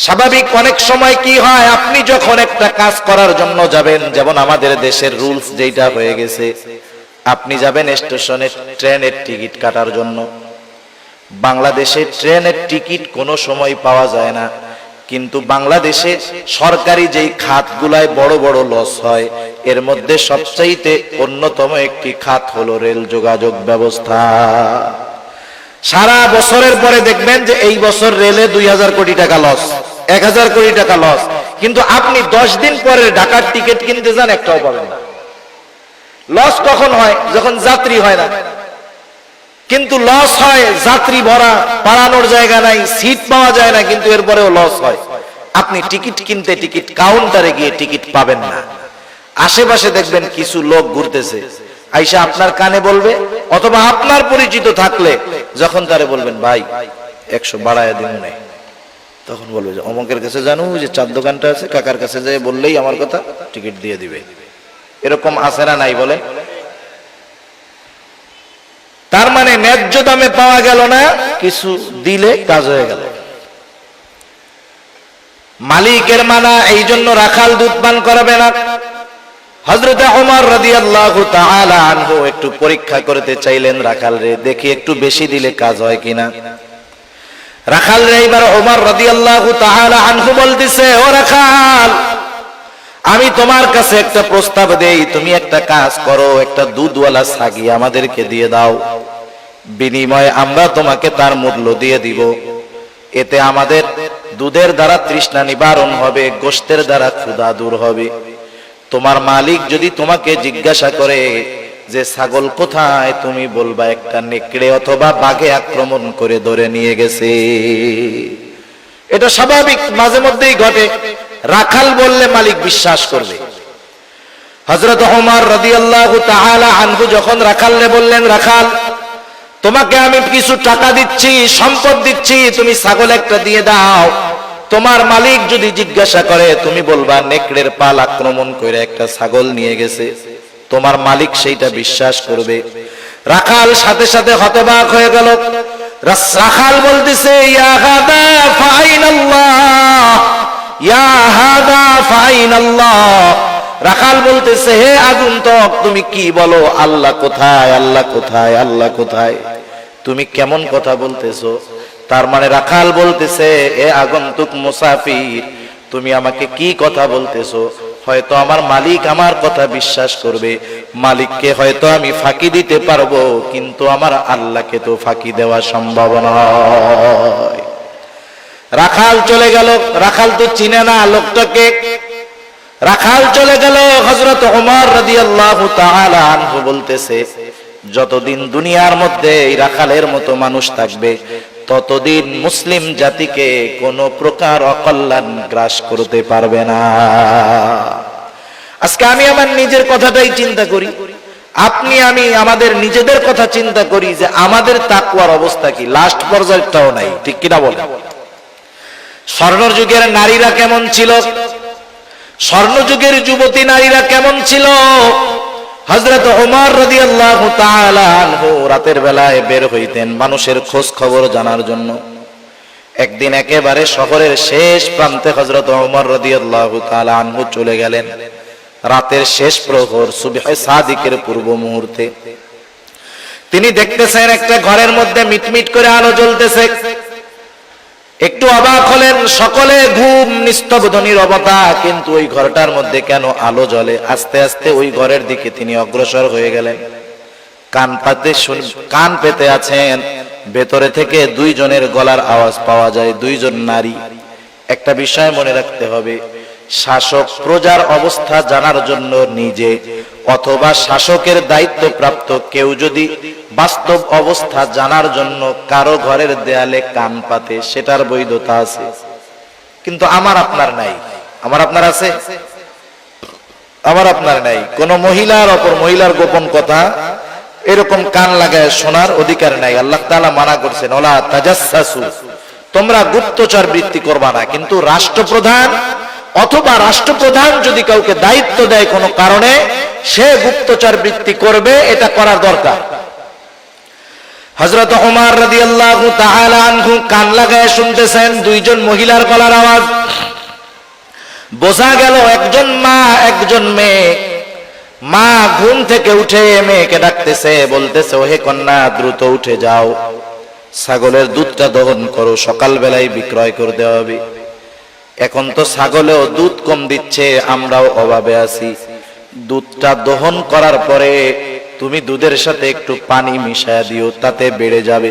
স্বাভাবিক অনেক সময় কি হয়, আপনি যখন একটা কাজ করার জন্য যাবেন, যেমন আমাদের দেশের রুলস যেটা হয়ে গেছে, আপনি যাবেন স্টেশনে ট্রেনের টিকিট কাটার জন্য। বাংলাদেশে ট্রেনের টিকিট কোনো সময় পাওয়া যায় না, কিন্তু বাংলাদেশে সরকারি যেই খাতগুলায় বড় বড় লস হয়, এর মধ্যে সবচাইতে অন্যতম একটি খাত হলো রেল যোগাযোগ ব্যবস্থা। সারা বছরের পরে দেখবেন যে এই বছর রেলে 2000 কোটি টাকা লস, 1000 কোটি টাকা লস, কিন্তু আপনি 10 দিন পরে ঢাকার টিকিট কিনতে যান, একটাও পাবেন না। লস কখন হয়? যখন যাত্রী হয় না। কিন্তু লস হয় যাত্রী ভরা, পালানোর জায়গা নাই, সিট পাওয়া যায় না, কিন্তু এরপরেও লস হয়। আপনি টিকিট কিনতে টিকিট কাউন্টারে গিয়ে টিকিট পাবেন না। আশেপাশে দেখবেন কিছু লোক ঘুরতেছে, আইসা আপনার কানে বলবে, অথবা আপনার পরিচিত থাকলে যখন তারে বলবেন ভাই 100 বাড়ায় দিন নাই, তখন বলবে যে অমকের কাছে জানো যে চার দোকানটা আছে, কাকার কাছে যাই বললেই আমার কথা টিকিট দিয়ে দিবে। এরকম আছে না নাই বলে? তার মানে ন্যায্য দামে পাওয়া গেল না, কিছু দিলে কাজ হয়ে গেল। মালিকের মানা, এই জন্য রাখাল দুধ পান করাবে না। হযরত ওমর রাদিয়াল্লাহু তাআলা আনহু একটু পরীক্ষা করতে চাইলেন রাখাল রে, দেখি একটু বেশি দিলে কাজ হয় কিনা। রাখাল রে এবার ওমর রাদিয়াল্লাহু তাআলা আনহু বলতেছে, ও রাখাল, আমি তোমার কাছে একটা প্রস্তাব দেই, তুমি একটা কাজ করো, একটা দুধওয়ালা ছাগি আমাদেরকে দিয়ে দাও, বিনিময়ে আমরা তোমাকে তার মূল্য দিয়ে দিব। এতে আমাদের দুধের দ্বারা তৃষ্ণা নিবারণ হবে, গোশতের দ্বারা ক্ষুধা দূর হবে। তোমার মালিক যদি তোমাকে জিজ্ঞাসা করে যে ছাগল কোথায়, তুমি বলবা একটা নেকড়ে অথবা বাঘে আক্রমণ করে ধরে নিয়ে গেছে। এটা স্বাভাবিক, মাঝে মধ্যেই ঘটে। রাখাল বললে মালিক বিশ্বাস করবে। হযরত ওমর রাদিয়াল্লাহু তাআলা আনহু যখন রাখালকে বললেন, রাখাল, তোমাকে আমি কিছু টাকা দিচ্ছি, সম্পদ দিচ্ছি, তুমি ছাগল একটা দিয়ে দাও, তোমার মালিক যদি জিজ্ঞাসা করে তুমি বলবা নেকড়ের পাল আক্রমণ করে একটা ছাগল নিয়ে গেছে, তোমার মালিক সেইটা বিশ্বাস করবে। রাখাল সাথে সাথে হতবাক হয়ে গেল। রাখাল বলতেছে, ইয়া হাদা ফাইনাল্লাহ, ইয়া হাদা ফাইনাল্লাহ। রাখাল বলতেছে, হে আগন্তুক, তুমি কি বলো? আল্লাহ কোথায়? আল্লাহ কোথায়? আল্লাহ কোথায়? তুমি কেমন কথা বলতেছো? তার মানে রাখাল বলতেছে, এ আগন্তুক মুসাফির, তুমি আমাকে কি কথা বলতেছো? হয়তো আমার মালিক আমার কথা বিশ্বাস করবে, মালিককে হয়তো আমি ফাঁকি দিতে পারবো, কিন্তু আমার আল্লাহকে তো ফাঁকি দেওয়া সম্ভব নয়। রাখাল চলে গেল। রাখাল তো চিনে না লোকটাকে। রাখাল চলে গেল। হযরত ওমর রাদিয়াল্লাহু তাআলা আনহু বলতেছে, যতদিন দুনিয়ার মধ্যে এই রাখালের মতো মানুষ থাকবে, ততদিন মুসলিম জাতিকে কোনো প্রকার অকল্যাণ গ্রাস করতে পারবে না। আজকে আমি আমার নিজের কথাটাই চিন্তা করি, আপনি আমি আমাদের নিজেদের কথা চিন্তা করি যে আমাদের তাকওয়ার অবস্থা কি, লাস্ট পর্যায়টাও নাই, ঠিক কিনা বলেন? স্বর্ণযুগের নারীরা কেমন ছিল? স্বর্ণযুগের যুবতী নারীরা কেমন ছিল? হযরত ওমর রাদিয়াল্লাহু তাআলা আনহু রাতের বেলায় বের হইতেন মানুষের খোঁজ খবর জানার জন্য। একদিন একেবারে শহরের শেষ প্রান্তে হযরত ওমর রাদিয়াল্লাহু তাআলা আনহু চলে গেলেন। রাতের শেষ প্রহর, সুবহে সাদিকের পূর্ব মুহূর্তে তিনি দেখতেছেন একটা ঘরের মধ্যে মিটমিট করে আলো জ্বলতেছে। একটু অবাক হলেন, সকলে ঘুম, নিস্তব্ধ নীরবতা, কিন্তু ওই ঘরটার মধ্যে কেন আলো জ্বলে? আস্তে আস্তে ওই ঘরের দিকে তিনি অগ্রসর হয়ে গেলেন। কান পেতে আছেন, ভেতরে থেকে দুইজনের গলার আওয়াজ পাওয়া যায়, দুইজন নারী। একটা বিষয় মনে রাখতে হবে, শাসক প্রজার অবস্থা জানার জন্য নিজে অথবা শাসকের দায়িত্বপ্রাপ্ত কেউ যদি বাস্তব অবস্থা জানার জন্য কারো ঘরের দেয়ালে কান পাতে, সেটার বৈধতা আছে। কিন্তু আমার আপনার নাই। আমার আপনার আছে? আমার আপনার নাই। কোন মহিলার অপর মহিলার গোপন কথা এরকম কান লাগায় শোনার অধিকার নাই। আল্লাহ তাআলা মানা করছেন, ওলা তাজাসসু, তোমরা গুপ্তচর বৃত্তি করবা না। কিন্তু রাষ্ট্রপ্রধান অথবা রাষ্ট্রপ্রধান যদি কাউকে দায়িত্ব দেয় কোনো কারণে, সে গুপ্তচর বৃত্তি করবে, এটা করার দরকার। হযরত ওমর রাদিয়াল্লাহু তাআলা আনহু কান লাগায় শুনতেছেন দুইজন মহিলার গলার আওয়াজ। বোঝা গেল একজন মা, একজন মেয়ে। মা ঘুম থেকে উঠে মেয়েকে ডাকতেছে, বলতেছে, ওহে কন্যা, দ্রুত উঠে যাও, ছাগলের দুধটা দহন করো, সকাল বেলায় বিক্রয় করে দেওয়া হবে। এখন তো ছাগলেও দুধ কম দিচ্ছে, আমরাও অভাবে আছি। দুধটা দহন করার পরে তুমি দুধের সাথে একটু পানি মিশায়া দিও, তাতে বেড়ে যাবে।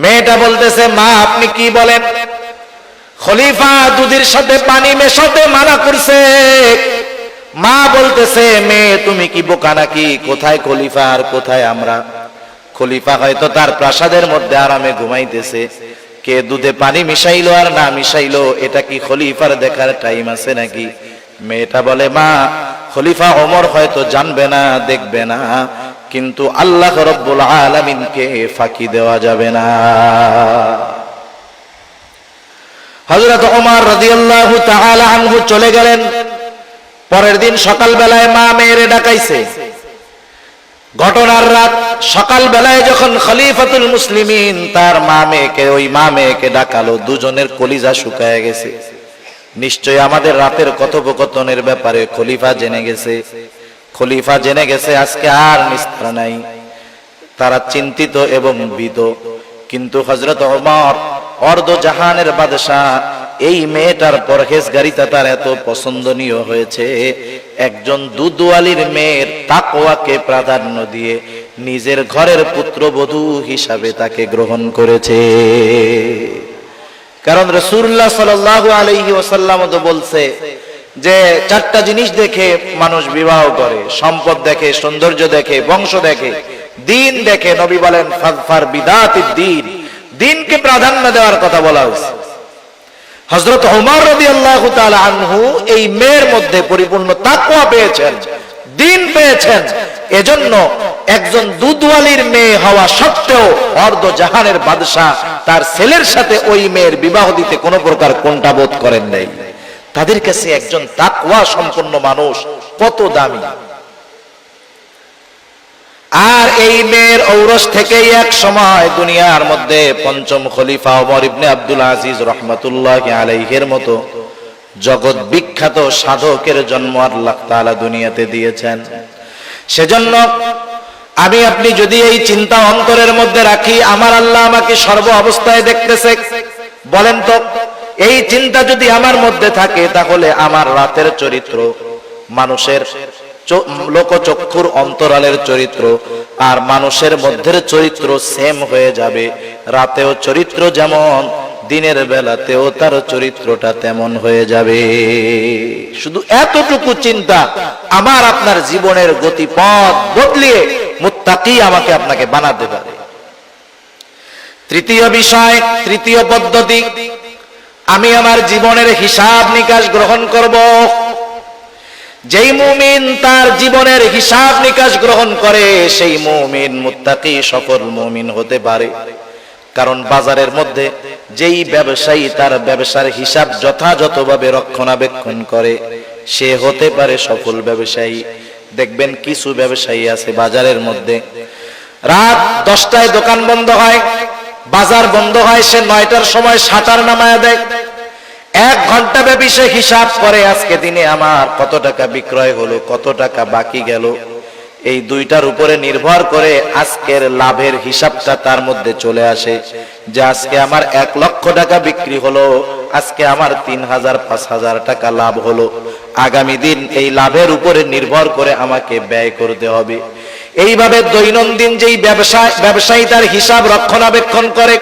মেয়েটা বলতেছে, মা আপনি কি বলেন? খলিফা দুধের সাথে পানি মেশাতে মানা করছে। মা বলতেছে, মেয়ে তুমি কি বোকা নাকি? কোথায় খলিফা আর কোথায় আমরা? খলিফা হয়তো তার প্রাসাদের মধ্যে আরামে ঘুমাইতেছে, কে দুধে পানি মিশাইলো আর না মিশাইলো এটা কি খলিফার দেখার টাইম আছে নাকি? মেয়েটা বলে, মা খলিফা ওমর হয়তো জানবে না, দেখবে না, কিন্তু আল্লাহ রাব্বুল আলামিনকে ফাঁকি দেওয়া যাবে না। হযরত ওমর রাদিয়াল্লাহু তাআলা আনহু চলে গেলেন। পরের দিন সকাল বেলায় মা মেয়েরে ডাকাইছে। ঘটনার রাত সকাল বেলায় যখন খলিফাতুল মুসলিমিন তার ওই মা মেয়েকে ডাকালো, দুজনের কলিজা শুকায় গেছে। নিশ্চয়ই আমাদের রাতের কথোপকথনের ব্যাপারে খলিফা জেনে গেছে। খলিফা জেনে গেছে, আজকে আর নিস্তার নাই। তারা চিন্তিত এবং ভীত। কিন্তু হযরত ওমর অর্ধ জাহানের বাদশাহ, এই মেয়েটার পরহেজগারিতা তার এত পছন্দনীয় হয়েছে, একজন দুধওয়ালির মেয়ের তাকওয়াকে প্রাধান্য দিয়ে নিজের ঘরের পুত্রবধূ হিসাবে তাকে গ্রহণ করেছে। কারণ রাসূলুল্লাহ সাল্লাল্লাহু আলাইহি ওয়াসাল্লাম তো বলছে যে চারটা জিনিস দেখে মানুষ বিবাহ করে, সম্পদ দেখে, সৌন্দর্য দেখে, বংশ দেখে, দিন দেখে। নবী বলেন, ফাযফার বিদাতিদ দ্বীন, দিনকে প্রাধান্য দেওয়ার কথা বলা হয়েছে। হযরত ওমর রাদিয়াল্লাহু তাআলা আনহু এই মেয়ের মধ্যে পরিপূর্ণ তাকওয়া পেয়েছেন, দ্বীন পেয়েছেন। এজন্য একজন দুধওয়ালির মেয়ে হওয়া সত্ত্বেও অর্ধ জাহানের বাদশা তার ছেলের সাথে ওই মেয়ের বিবাহ দিতে কোনো প্রকার কোণঠাবোধ করেন নাই। তাদের কাছে একজন তাকওয়া সম্পন্ন মানুষ কত দামি। আর এই মেয়ের ঔরস থেকেই এক সময় দুনিয়ার মধ্যে পঞ্চম খলিফা ওমর ইবনে আব্দুল আজিজ রাহমাতুল্লাহি আলাইহির মতো জগৎ বিখ্যাত সাধকের জন্ম আল্লাহ তাআলা দুনিয়াতে দিয়েছেন। সেজন্য আমি আপনি যদি এই চিন্তা অন্তরের মধ্যে রাখি, আমার আল্লাহ আমাকে সর্ব অবস্থায় দেখতেছে, বলেন তো এই চিন্তা যদি আমার মধ্যে থাকে, তাহলে আমার রাতের চরিত্র, মানুষের লোকচক্ষুর অন্তরালের চরিত্র আর মানুষের মধ্যের চরিত্র সেম হয়ে যাবে। রাতেও চরিত্র যেমন, দিনের বেলাতেও তার চরিত্রটা তেমন হয়ে যাবে। শুধু এতটুকু চিন্তা আমার আপনার জীবনের গতিপথ বদলিয়ে মুত্তাকি আমাকে আপনাকে বানাতে পারে। তৃতীয় বিষয়, তৃতীয় পদ্ধতি, আমি আমার জীবনের হিসাব নিকাশ গ্রহণ করব। যেই মুমিন তার জীবনের হিসাব নিকাশ গ্রহণ করে, সেই মুমিন মুত্তাকি সফল মুমিন হতে পারে। কারণ বাজারের মধ্যে যেই ব্যবসায়ী তার ব্যবসার হিসাব যথাযথভাবে রক্ষণাবেক্ষণ করে, সে হতে পারে সফল ব্যবসায়ী। দেখবেন কিছু ব্যবসায়ী আছে বাজারের মধ্যে, রাত 10টায় দোকান বন্ধ হয়, বাজার বন্ধ হয়, সে 9টার সময় শাটার নামায়া দেয়। 1 ঘন্টা ব্যাপী সে হিসাব করে আজকে দিনে আমার কত টাকা বিক্রয় হলো, কত টাকা বাকি গেল। এই দুইটার উপরে নির্ভর করে আজকের লাভের হিসাবটা তার মধ্যে চলে আসে যে আজকে আমার 1 লক্ষ টাকা বিক্রি হলো, আজকে আমার 3000 5000 টাকা লাভ হলো। আগামী দিন এই লাভের উপরে নির্ভর করে আমাকে ব্যয় করতে হবে। এইভাবে দৈনন্দিন যেই ব্যবসায়ী তার হিসাব রক্ষণাবেক্ষণ করে,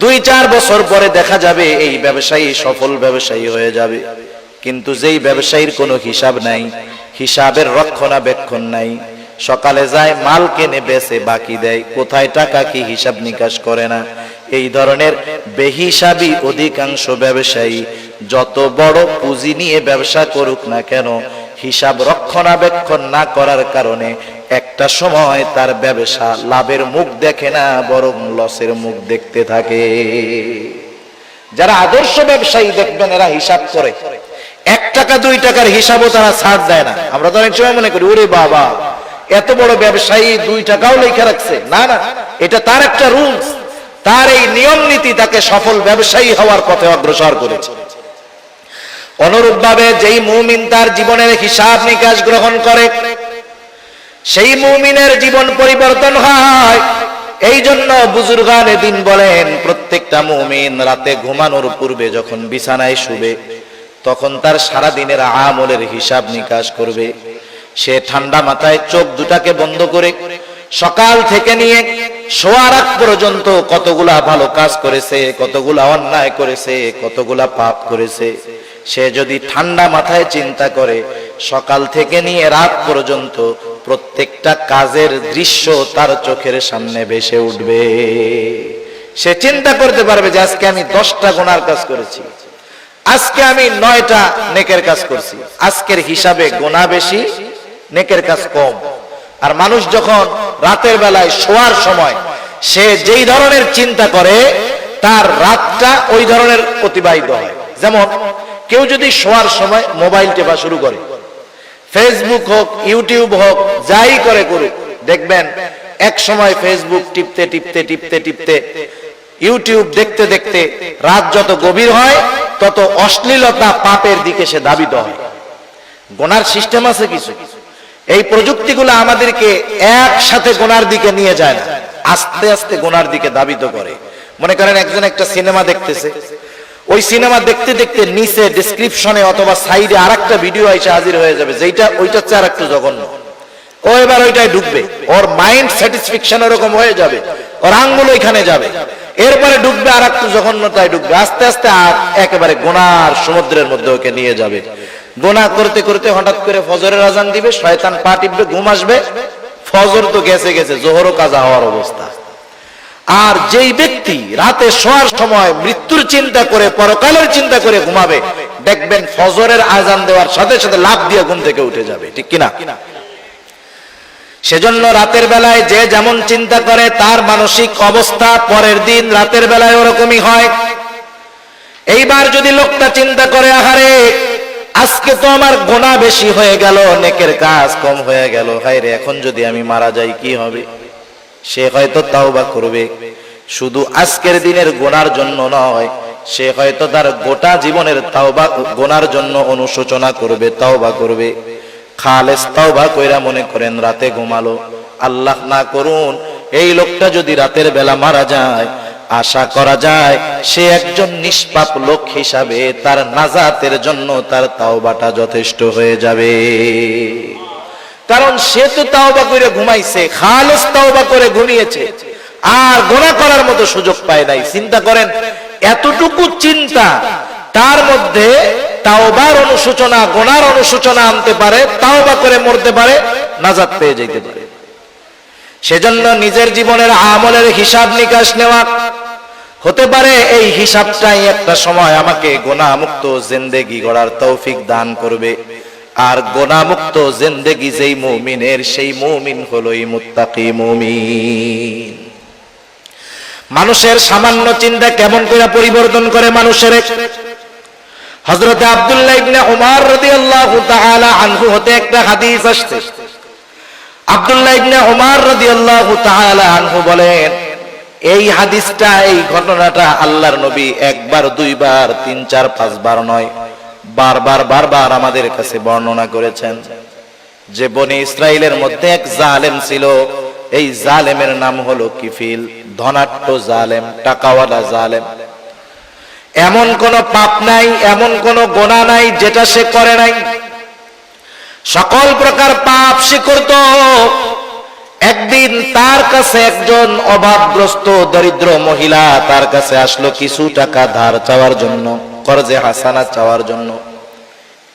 2-4 বছর পরে দেখা যাবে এই ব্যবসায়ী সফল ব্যবসায়ী হয়ে যাবে। কিন্তু যেই ব্যবসায়ীর কোনো হিসাব নাই, হিসাবের রক্ষণাবেক্ষণ নাই, সকালে যায় মাল কেনে বেচে বাকি দেয়, কোথায় টাকা কি হিসাব নিকাশ করে না, এই ধরনের বেহিসাবি অধিকাংশ ব্যবসায়ী যত বড় পুঁজি নিয়ে ব্যবসা করুক না কেন, হিসাব রক্ষণাবেক্ষণ না করার কারণে একটা সময় তার ব্যবসা লাভের মুখ দেখে না, বরং লসের মুখ দেখতে থাকে। যারা আদর্শ ব্যবসায়ী দেখবেন এরা হিসাব করে, 1 টাকা 2 টাকার হিসাবও তারা ছাড় দেয় না। আমরা তো অনেক সময় মনে করি ওরে বাবা এত বড় ব্যবসায়ী 2 টাকাও লেখা রাখছে, না না, এটা তার একটা রুলস, তার এই নিয়ম নীতি তাকে সফল ব্যবসায়ী হওয়ার পথে অগ্রসর করেছে। অনুরূপভাবে যেই মুমিন তার জীবনের হিসাব নিকাশ গ্রহণ করে, সেই মুমিনের জীবন পরিবর্তন হয়। এই জন্য বুজুর্গানে দিন বলেন, প্রত্যেকটা মুমিন রাতে ঘুমানোর পূর্বে যখন বিছানায় শুবে, তখন তার সারা দিনের আমলের হিসাব নিকাশ করবে। সে ঠান্ডা মাথায় চোখ দুটাকে বন্ধ করে সকাল থেকে নিয়ে শোয়ার আগ পর্যন্ত কতগুলা ভালো কাজ করেছে, কতগুলা অন্যায় করেছে, কতগুলা পাপ করেছে, সে যদি ঠান্ডা মাথায় চিন্তা করে, সকাল থেকে নিয়ে রাত পর্যন্ত প্রত্যেকটা কাজের দৃশ্য তার চোখের সামনে ভেসে উঠবে। সে চিন্তা করতে পারবে যে আজকে আমি 10টা গুনার কাজ করেছি, আজকে আমি 9টা নেকের কাজ করছি। আজকের হিসাবে গুনাহ বেশি, নেকের কাজ কম। আর মানুষ যখন রাতের বেলায় শোয়ার সময় সে যেই ধরনের চিন্তা করে, তার রাতটা ওই ধরনের অতিবাহিত হয়। যেমন কেউ যদি শোয়ার সময় মোবাইল টেপা শুরু করে, ফেসবুক হোক ইউটিউব হোক যাই করে করুক, দেখবেন এক সময় ফেসবুক টিপতে টিপতে টিপতে টিপতে ইউটিউব দেখতে দেখতে রাত যত গভীর হয় তত অশ্লীলতা পাপের দিকে সে ধাবিত হয়। গোনার সিস্টেম আছে কিছু, এই প্রযুক্তিগুলো আমাদেরকে একসাথে গোনার দিকে নিয়ে যায় না, আস্তে আস্তে গোনার দিকে ধাবিত করে। মনে করেন একজন একটা সিনেমা দেখতেছে, ওই সিনেমা দেখতে দেখতে নিচে ডেসক্রিপশনে অথবা সাইডে আরেকটা ভিডিও এসে হাজির হয়ে যাবে, যেটা ওইটার চেয়ে আরেকটু জঘন্য। ও এবার ওইটাই ঢুকবে, ওর মাইন্ড স্যাটিসফ্যাকশন ওরকম হয়ে যাবে, ওর আঙ্গুল ওইখানে যাবে, এরপরে ঢুকবে আর একটু জঘন্যতায় ঢুকবে, আস্তে আস্তে আর একেবারে গোনার সমুদ্রের মধ্যে ওকে নিয়ে যাবে। গোনা করতে করতে হঠাৎ করে ফজরের আজান দিবে, শয়তান পা টিপবে, ঘুম আসবে, ফজর তো গেছে গেছে, জোহরও কাজা হওয়ার অবস্থা। আর যেই ব্যক্তি রাতে শোয়ার সময় মৃত্যুর চিন্তা করে, পরকালের চিন্তা করে ঘুমাবে, দেখবেন ফজরের আজান দেওয়ার সাথে সাথে লাফ দিয়ে ঘুম থেকে উঠে যাবে, ঠিক কিনা? সেজন্য রাতের বেলায় যে যেমন চিন্তা করে তার মানসিক অবস্থা পরের দিন রাতের বেলায় ওরকমই হয়। এইবার যদি লোকটা চিন্তা করে, আহারে আজকে তো আমার গোনা বেশি হয়ে গেল, নেকের কাজ কম হয়ে গেল, হায়রে এখন যদি আমি মারা যাই কি হবে? সে হয়তো তাওবা করবে, শুধু আজকের দিনের গোনার জন্য নয়, সে হয়তো তার গোটা জীবনের তাওবা গোনার জন্য অনুশোচনা করবে, তাওবা করবে। খালেস তাওবা কইরা মনে করেন রাতে ঘুমালো, আল্লাহ না করুন এই লোকটা যদি রাতের বেলা মারা যায়, আশা করা যায় সে একজন নিষ্পাপ লোক হিসাবে তার নাজাতের জন্য তার তাওবাটা যথেষ্ট হয়ে যাবে। কারণ সে তো তাওবা করে ঘুমাইছে, খালেস তাওবা করে ঘুমিয়েছে, আর গোনা করার মতো সুযোগ পায় নাই। চিন্তা করেন এতটুকু চিন্তা তার মধ্যে তাওবার অনুশোচনা, গোনার অনুশোচনা আনতে পারে, তাওবা করে মরতে পারে, নাজাত পেয়ে যেতে পারে। সেজন্য নিজের জীবনের আমলের হিসাব নিকাশ নেওয়া, হতে পারে এই হিসাবটাই একটা সময় আমাকে গোনামুক্ত জিন্দেগি গড়ার তৌফিক দান করবে। আর গোনামুক্ত জিন্দেগি যেই মুমিনের, সেই মুমিন হলোই মুত্তাকি মুমিন। মানুষের সামান্য চিন্তা কেমন করে পরিবর্তন করে মানুষের। হযরত আব্দুল্লাহ ইবনে উমর রাদিয়াল্লাহু তাআলা আনহু হতে একটা হাদিস আসছে। আব্দুল্লাহ ইবনে উমর রাদিয়াল্লাহু তাআলা আনহু বলেন, এই হাদিসটা, এই ঘটনাটা আল্লাহর নবী একবার, দুইবার, 3, 4, 5 বার নয়, বারবার আমাদের কাছে বর্ণনা করেছেন যে বনি ইসরাইলের মধ্যে এক জালেম ছিল। এই জালেমের নাম হলো কিফিল, ধনাঢ্য জালেম, টাকাওয়ালা জালেম। এমন কোন পাপ নাই, এমন কোন গুনাহ নাই যেটা সে করে নাই। সকল প্রকার পাপ সে করত। একদিন তার কাছে একজন অভাবগ্রস্ত দরিদ্র মহিলা তার কাছে আসলো কিছু টাকা ধার চাওয়ার জন্য, কর্জে হাসানা চাওয়ার জন্য।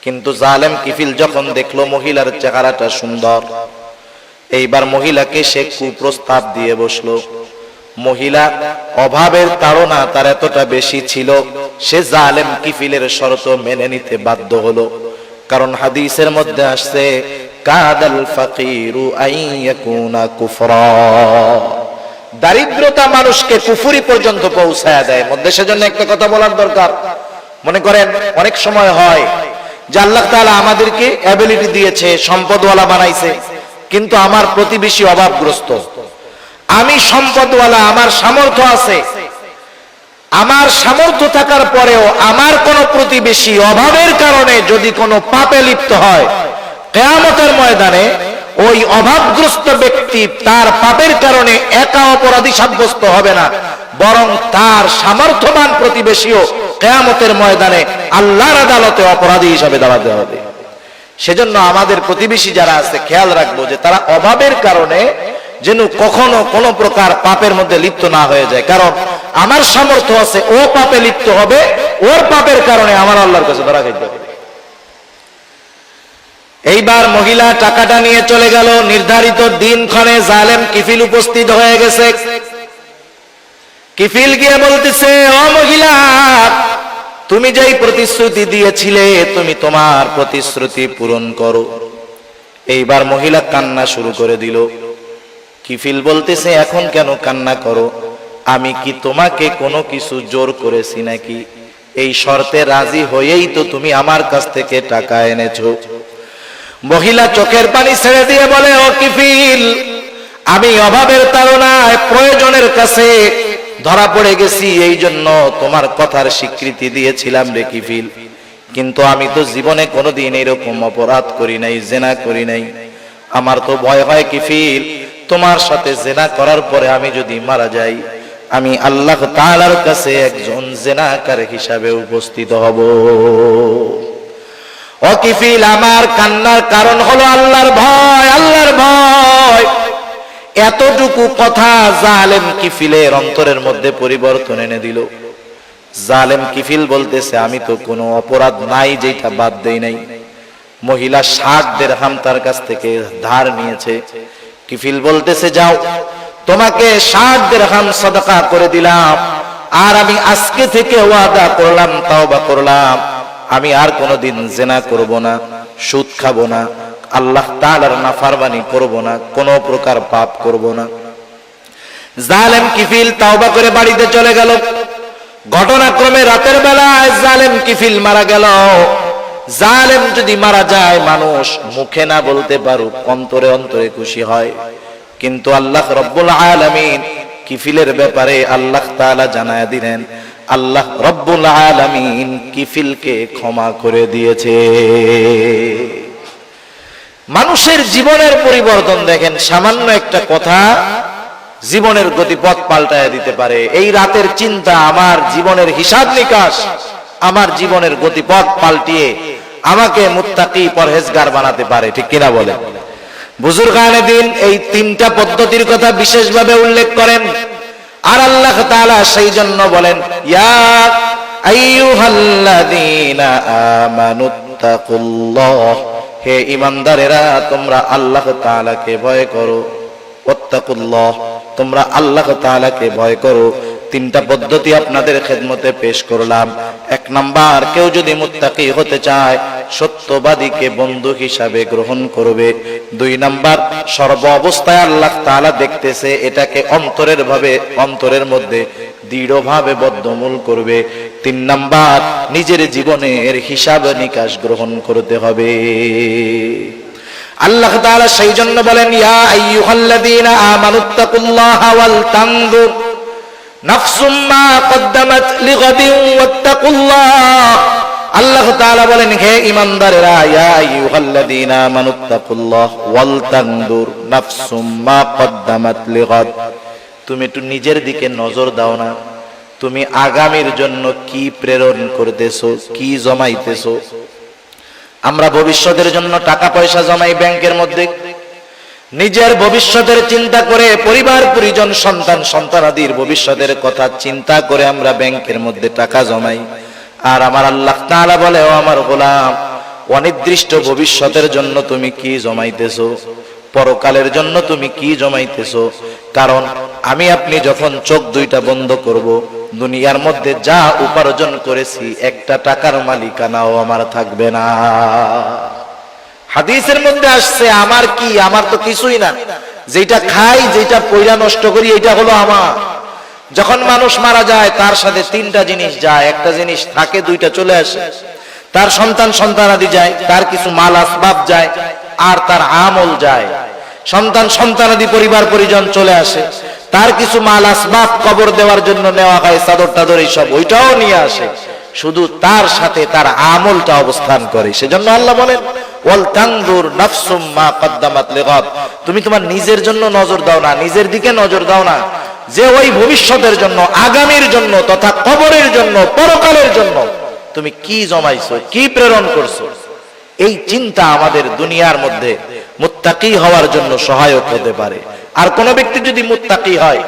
কিন্তু জালেম কিফিল যখন দেখলো মহিলার চেহারাটা সুন্দর, এইবার মহিলাকে সে কুপ্রস্তাব দিয়ে বসলো। মহিলা অভাবের তাড়না তার এতটা বেশি ছিল, সে জালেম কিফিলের শর্ত মেনে নিতে বাধ্য হলো। কারণ হাদিসের মধ্যে আসছে কাদাল ফাকিরু আইয়াকুনা কুফরা, দারিদ্রতা মানুষকে কুফরি পর্যন্ত পৌঁছায় দেয় মধ্যে। সেজন্য একটা কথা বলার দরকার। মনে করেন অনেক সময় হয় যে আল্লাহ তাআলা আমাদেরকে অ্যাবিলিটি দিয়েছে, সম্পদওয়ালা বানাইছে, কিন্তু আমার প্রতিবেশী অভাবগ্রস্ত। আমি সম্পদওয়ালা, আমার সামর্থ্য আছে, আমার সামর্থ্য থাকার পরেও আমার কোন প্রতিবেশী অভাবের কারণে যদি কোনো পাপে লিপ্ত হয়, কিয়ামতের ময়দানে ওই অভাবগ্রস্ত ব্যক্তি তার পাপের কারণে একা অপরাধী সাব্যস্ত হবে না, বরং তার সামর্থ্যবান প্রতিবেশীও কিয়ামতের ময়দানে আল্লাহর আদালতে অপরাধী হিসাবে দাঁড়াতে হবে। সেজন্য আমাদের প্রতিবেশী যারা আছে খেয়াল রাখবো যে তারা অভাবের কারণে যেন কখনো কোনো প্রকার পাপের মধ্যে লিপ্ত না হয়ে যায়। কারণ আমার সামর্থ্য আছে, ও পাপে লিপ্ত হবে, ওর পাপের কারণে আমার আল্লাহর কাছে ধরা খাইতে হবে। এইবার মহিলা টাকাটা নিয়ে চলে গেল। নির্ধারিত দিনক্ষণে জালেম কিফিল উপস্থিত হয়ে গেছে। কিফিল গিয়ে বলতেছে, ও মহিলা, তুমি যেই প্রতিশ্রুতি দিয়েছিলে তুমি তোমার প্রতিশ্রুতি পূরণ করো। এইবার মহিলা কান্না শুরু করে দিল। কিফিল বলতেছে, এখন কেন কান্না করো? আমি কি তোমাকে কোনো কিছু জোর করেছি নাকি? এই শর্তে রাজি হয়েই তো তুমি আমার কাছ থেকে টাকা এনেছো। মহিলা চোখের পানি ছেড়ে দিয়ে বলে, ও কিফিল, আমি অভাবের তাড়নায় প্রয়োজনের কাছে ধরা পড়ে গেছি, এই জন্য তোমার কথার স্বীকৃতি দিয়েছিলাম রে কিফিল। কিন্তু আমি তো জীবনে কোনোদিন এরকম অপরাধ করি নাই, জেনা করি নাই। আমার তো ভয় হয় কিফিল, তোমার সাথে জেনা করার পরে আমি যদি মারা যাই, আমি আল্লাহ তাআলার কাছে একজন জেনাকার হিসাবে উপস্থিত হব। ও কিফিল, আমার কান্নার কারণ হলো আল্লাহর ভয়, আল্লাহর ভয়। এতটুকু কথা জালেম কিফিলের অন্তরের মধ্যে পরিবর্তন এনে দিল। জালেম কিফিল বলতেছে, আমি তো কোনো অপরাধ নাই যেটা বাদ দেই নাই। মহিলা 60 দিরহাম তার কাছ থেকে ধার নিয়েছে। কিফিল বলতেছে, যাও, তোমাকে 60 দিরহাম সাদাকা করে দিলাম, আর আমি আজকে থেকে ওয়াদা করলাম, তাওবা করলাম, আমি আর কোনোদিন জিনা করব না, সুদ খাবো না, আল্লাহ তাআলার নাফরমানি করব না, কোনো প্রকার পাপ করব না। জালেম কিফিল তাওবা করে বাড়িতে চলে গেল। ঘটনাক্রমে রাতের বেলায় জালেম কিফিল মারা গেল। জালেম যদি মারা যায়, মানুষ মুখে না বলতে পারুক, অন্তরে অন্তরে খুশি হয়। কিন্তু আল্লাহ রব্বুল আলামিন কিফিলের ব্যাপারে আল্লাহ তাআলা জানায়া দিলেন, আল্লাহ রব্বুল আলামিন কিফিলকে ক্ষমা করে দিয়েছে। মানুষের জীবনের পরিবর্তন দেখেন, সামান্য একটা কথা জীবনের গতিপথ পাল্টায় দিতে পারে। এই রাতের চিন্তা আমার জীবনের হিসাব নিকাশ, আমার জীবনের গতিপথ পাল্টিয়ে আমাকে মুত্তাকি পরহেজগার বানাতে পারে, ঠিক কিনা বলে? বুজুর্গানে দিন এই 3টা পদ্ধতির কথা বিশেষভাবে উল্লেখ করেন। আর আল্লাহ তাআলা সেই জন্য বলেন, ইয়া আইয়ুহাল্লাযীনা আমানুত্তাকুল্লাহ, হে ঈমানদারেরা, তোমরা আল্লাহ তাআলাকে ভয় করো। ওয়াত্তাকুল্লাহ, তোমরা আল্লাহ তাআলাকে ভয় করো। 3টা পদ্ধতি আপনাদের খেদমতে পেশ করলাম। 1 নাম্বার, কেউ যদি মুত্তাকি হতে চায়, সত্যবাদীকে বন্ধু হিসাবে গ্রহণ করবে। 2 নাম্বার, সর্ব অবস্থায় আল্লাহ তাআলা দেখতেছে, এটাকে অন্তরের মধ্যে দৃঢ়ভাবে বদ্ধমূল করবে। 3 নাম্বার, নিজের জীবনের হিসাব নিকাশ গ্রহণ করতে হবে। আল্লাহ তাআলা সেই জন্য বলেন, ইয়া আইয়ুহাল্লাযীনা আমানুত্তাকুল্লাহা ওয়াল তানজুর নাফসুম মা কদ্দামাত লিগাদিন ওয়াত্তাকুল্লাহ। আল্লাহ তাআলা বলেন, হে ঈমানদারেরা, ইয়া আইয়ুহাল্লাযীনা আমানুত্তাকুল্লাহ ওয়াল তানদুর নাফসুম মা কদ্দামাত লিগাদ। তুমি একটু নিজের দিকে নজর দাও না, তুমি আগামীর জন্য কি প্রেরণ করতেছো, কি জমাইতেছো। আমরা ভবিষ্যতের জন্য টাকা পয়সা জমাই ব্যাংকের মধ্যে, নিজের ভবিষ্যতের চিন্তা করে, পরিবার পরিজন সন্তান সন্তানাদির ভবিষ্যতের কথা চিন্তা করে আমরা ব্যাংকের মধ্যে টাকা জমাই। আর আমার আল্লাহ তাআলা বলে, ও আমার গোলাম, অনির্দিষ্ট ভবিষ্যতের জন্য তুমি কি জমাইতেছো, পরকালের জন্য তুমি কি জমাইতেছো। কারণ আমি আপনি যখন চোখ দুইটা বন্ধ করব, দুনিয়ার মধ্যে যা উপার্জন করেছি একটা টাকার মালিকানাও আমার থাকবে না। হাদিসের মধ্যে আসছে, আমার কি, আমার তো কিছুই না, যেটা খাই যেটা পয়লা নষ্ট করি এটা হলো আমার। যখন মানুষ মারা যায় তার সাথে তিনটা জিনিস যায়, একটা জিনিস থাকে, দুইটা চলে আসে। তার সন্তান সন্তানাদি যায়, তার কিছু মাল আসবাব যায়, আর তার আমল যায়। সন্তান সন্তানাদি পরিবার পরিজন চলে আসে, তার কিছু মাল আসবাব কবর দেওয়ার জন্য নেওয়া হয়, চাদর টাদর এইসব, ওইটাও নিয়ে আসে। শুধু তার সাথে তার আমলটা অবস্থান করে। সেজন্য আল্লাহ বলেন, ওয়াল তানজুর নাফসুম মা কদ্দামাত লিগাদ। তুমি তোমার নিজের জন্য নজর দাও না, নিজের দিকে নজর দাও না, যে ওই ভবিষ্যতের জন্য, আগামীর জন্য তথা কবরের জন্য, পরকালের জন্য তুমি কি জমাইছো, কি প্রেরণ করছো। এই চিন্তা আমাদের দুনিয়ার মধ্যে মুত্তাকি হওয়ার জন্য সহায়ক হতে পারে। আর কোন ব্যক্তি যদি মুত্তাকি হয়,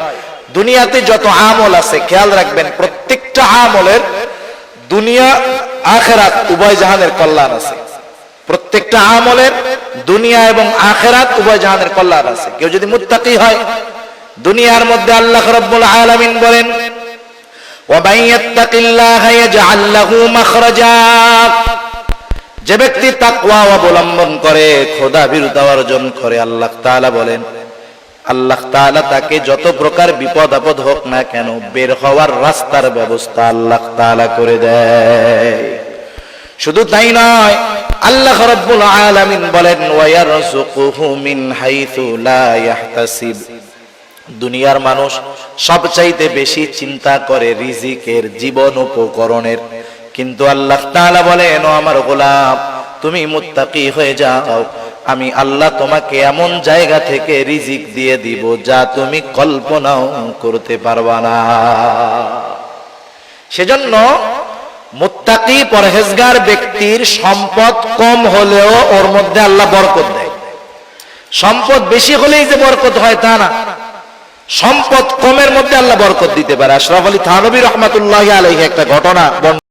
দুনিয়াতে যত আমল আছে খেয়াল রাখবেন, প্রত্যেকটা আমলের দুনিয়া আখিরাত উভয় জাহানের কল্যাণ আছে। প্রত্যেকটা আমলের দুনিয়া এবং আখিরাত উভয় জাহানের কল্যাণ আছে। কেউ যদি মুত্তাকি হয়, দুনিয়ার মধ্যে আল্লাহ রাব্বুল আলামিন বলেন, ওয়া মান ইয়াত্তাকিল্লাহা ইয়াজআল লাহু মাখরাজা। যে ব্যক্তি তাকওয়া অবলম্বন করে, খোদা বিরুদ্ধ অর্জন করে, আল্লাহ তাআলা বলেন, আল্লাহ তাআলা তাকে যত প্রকার বিপদ আপদ হোক না কেন, বের হওয়ার রাস্তার ব্যবস্থা আল্লাহ তাআলা করে দেয়। শুধু তাই নয়, আল্লাহ রাব্বুল আলামিন বলেন, ওয়া ইয়ারযুকুহু মিন হাইথু লা ইয়াহতাসিব। দুনিয়ার মানুষ সবচাইতে বেশি চিন্তা করে রিজিকের, জীবন উপকরণের, কিন্তু আল্লাহ তাআলা বলেন, ও আমার গোলাম, তুমি মুত্তাকি হয়ে যাও, আমি আল্লাহ তোমাকে এমন জায়গা থেকে রিজিক দিয়ে দিব যা তুমি কল্পনাও করতে পারবা না। সেজন্য মুত্তাকি পরহেজগার ব্যক্তির সম্পদ কম হলেও ওর মধ্যে আল্লাহ বরকত দেয়। সম্পদ বেশি হলেই যে বরকত হয় তা না, সম্পদ কমের মধ্যে আল্লাহ বরকত দিতে পারে। আশরাফ আলী থানভী রহমাতুল্লাহি আলাইহি একটা ঘটনা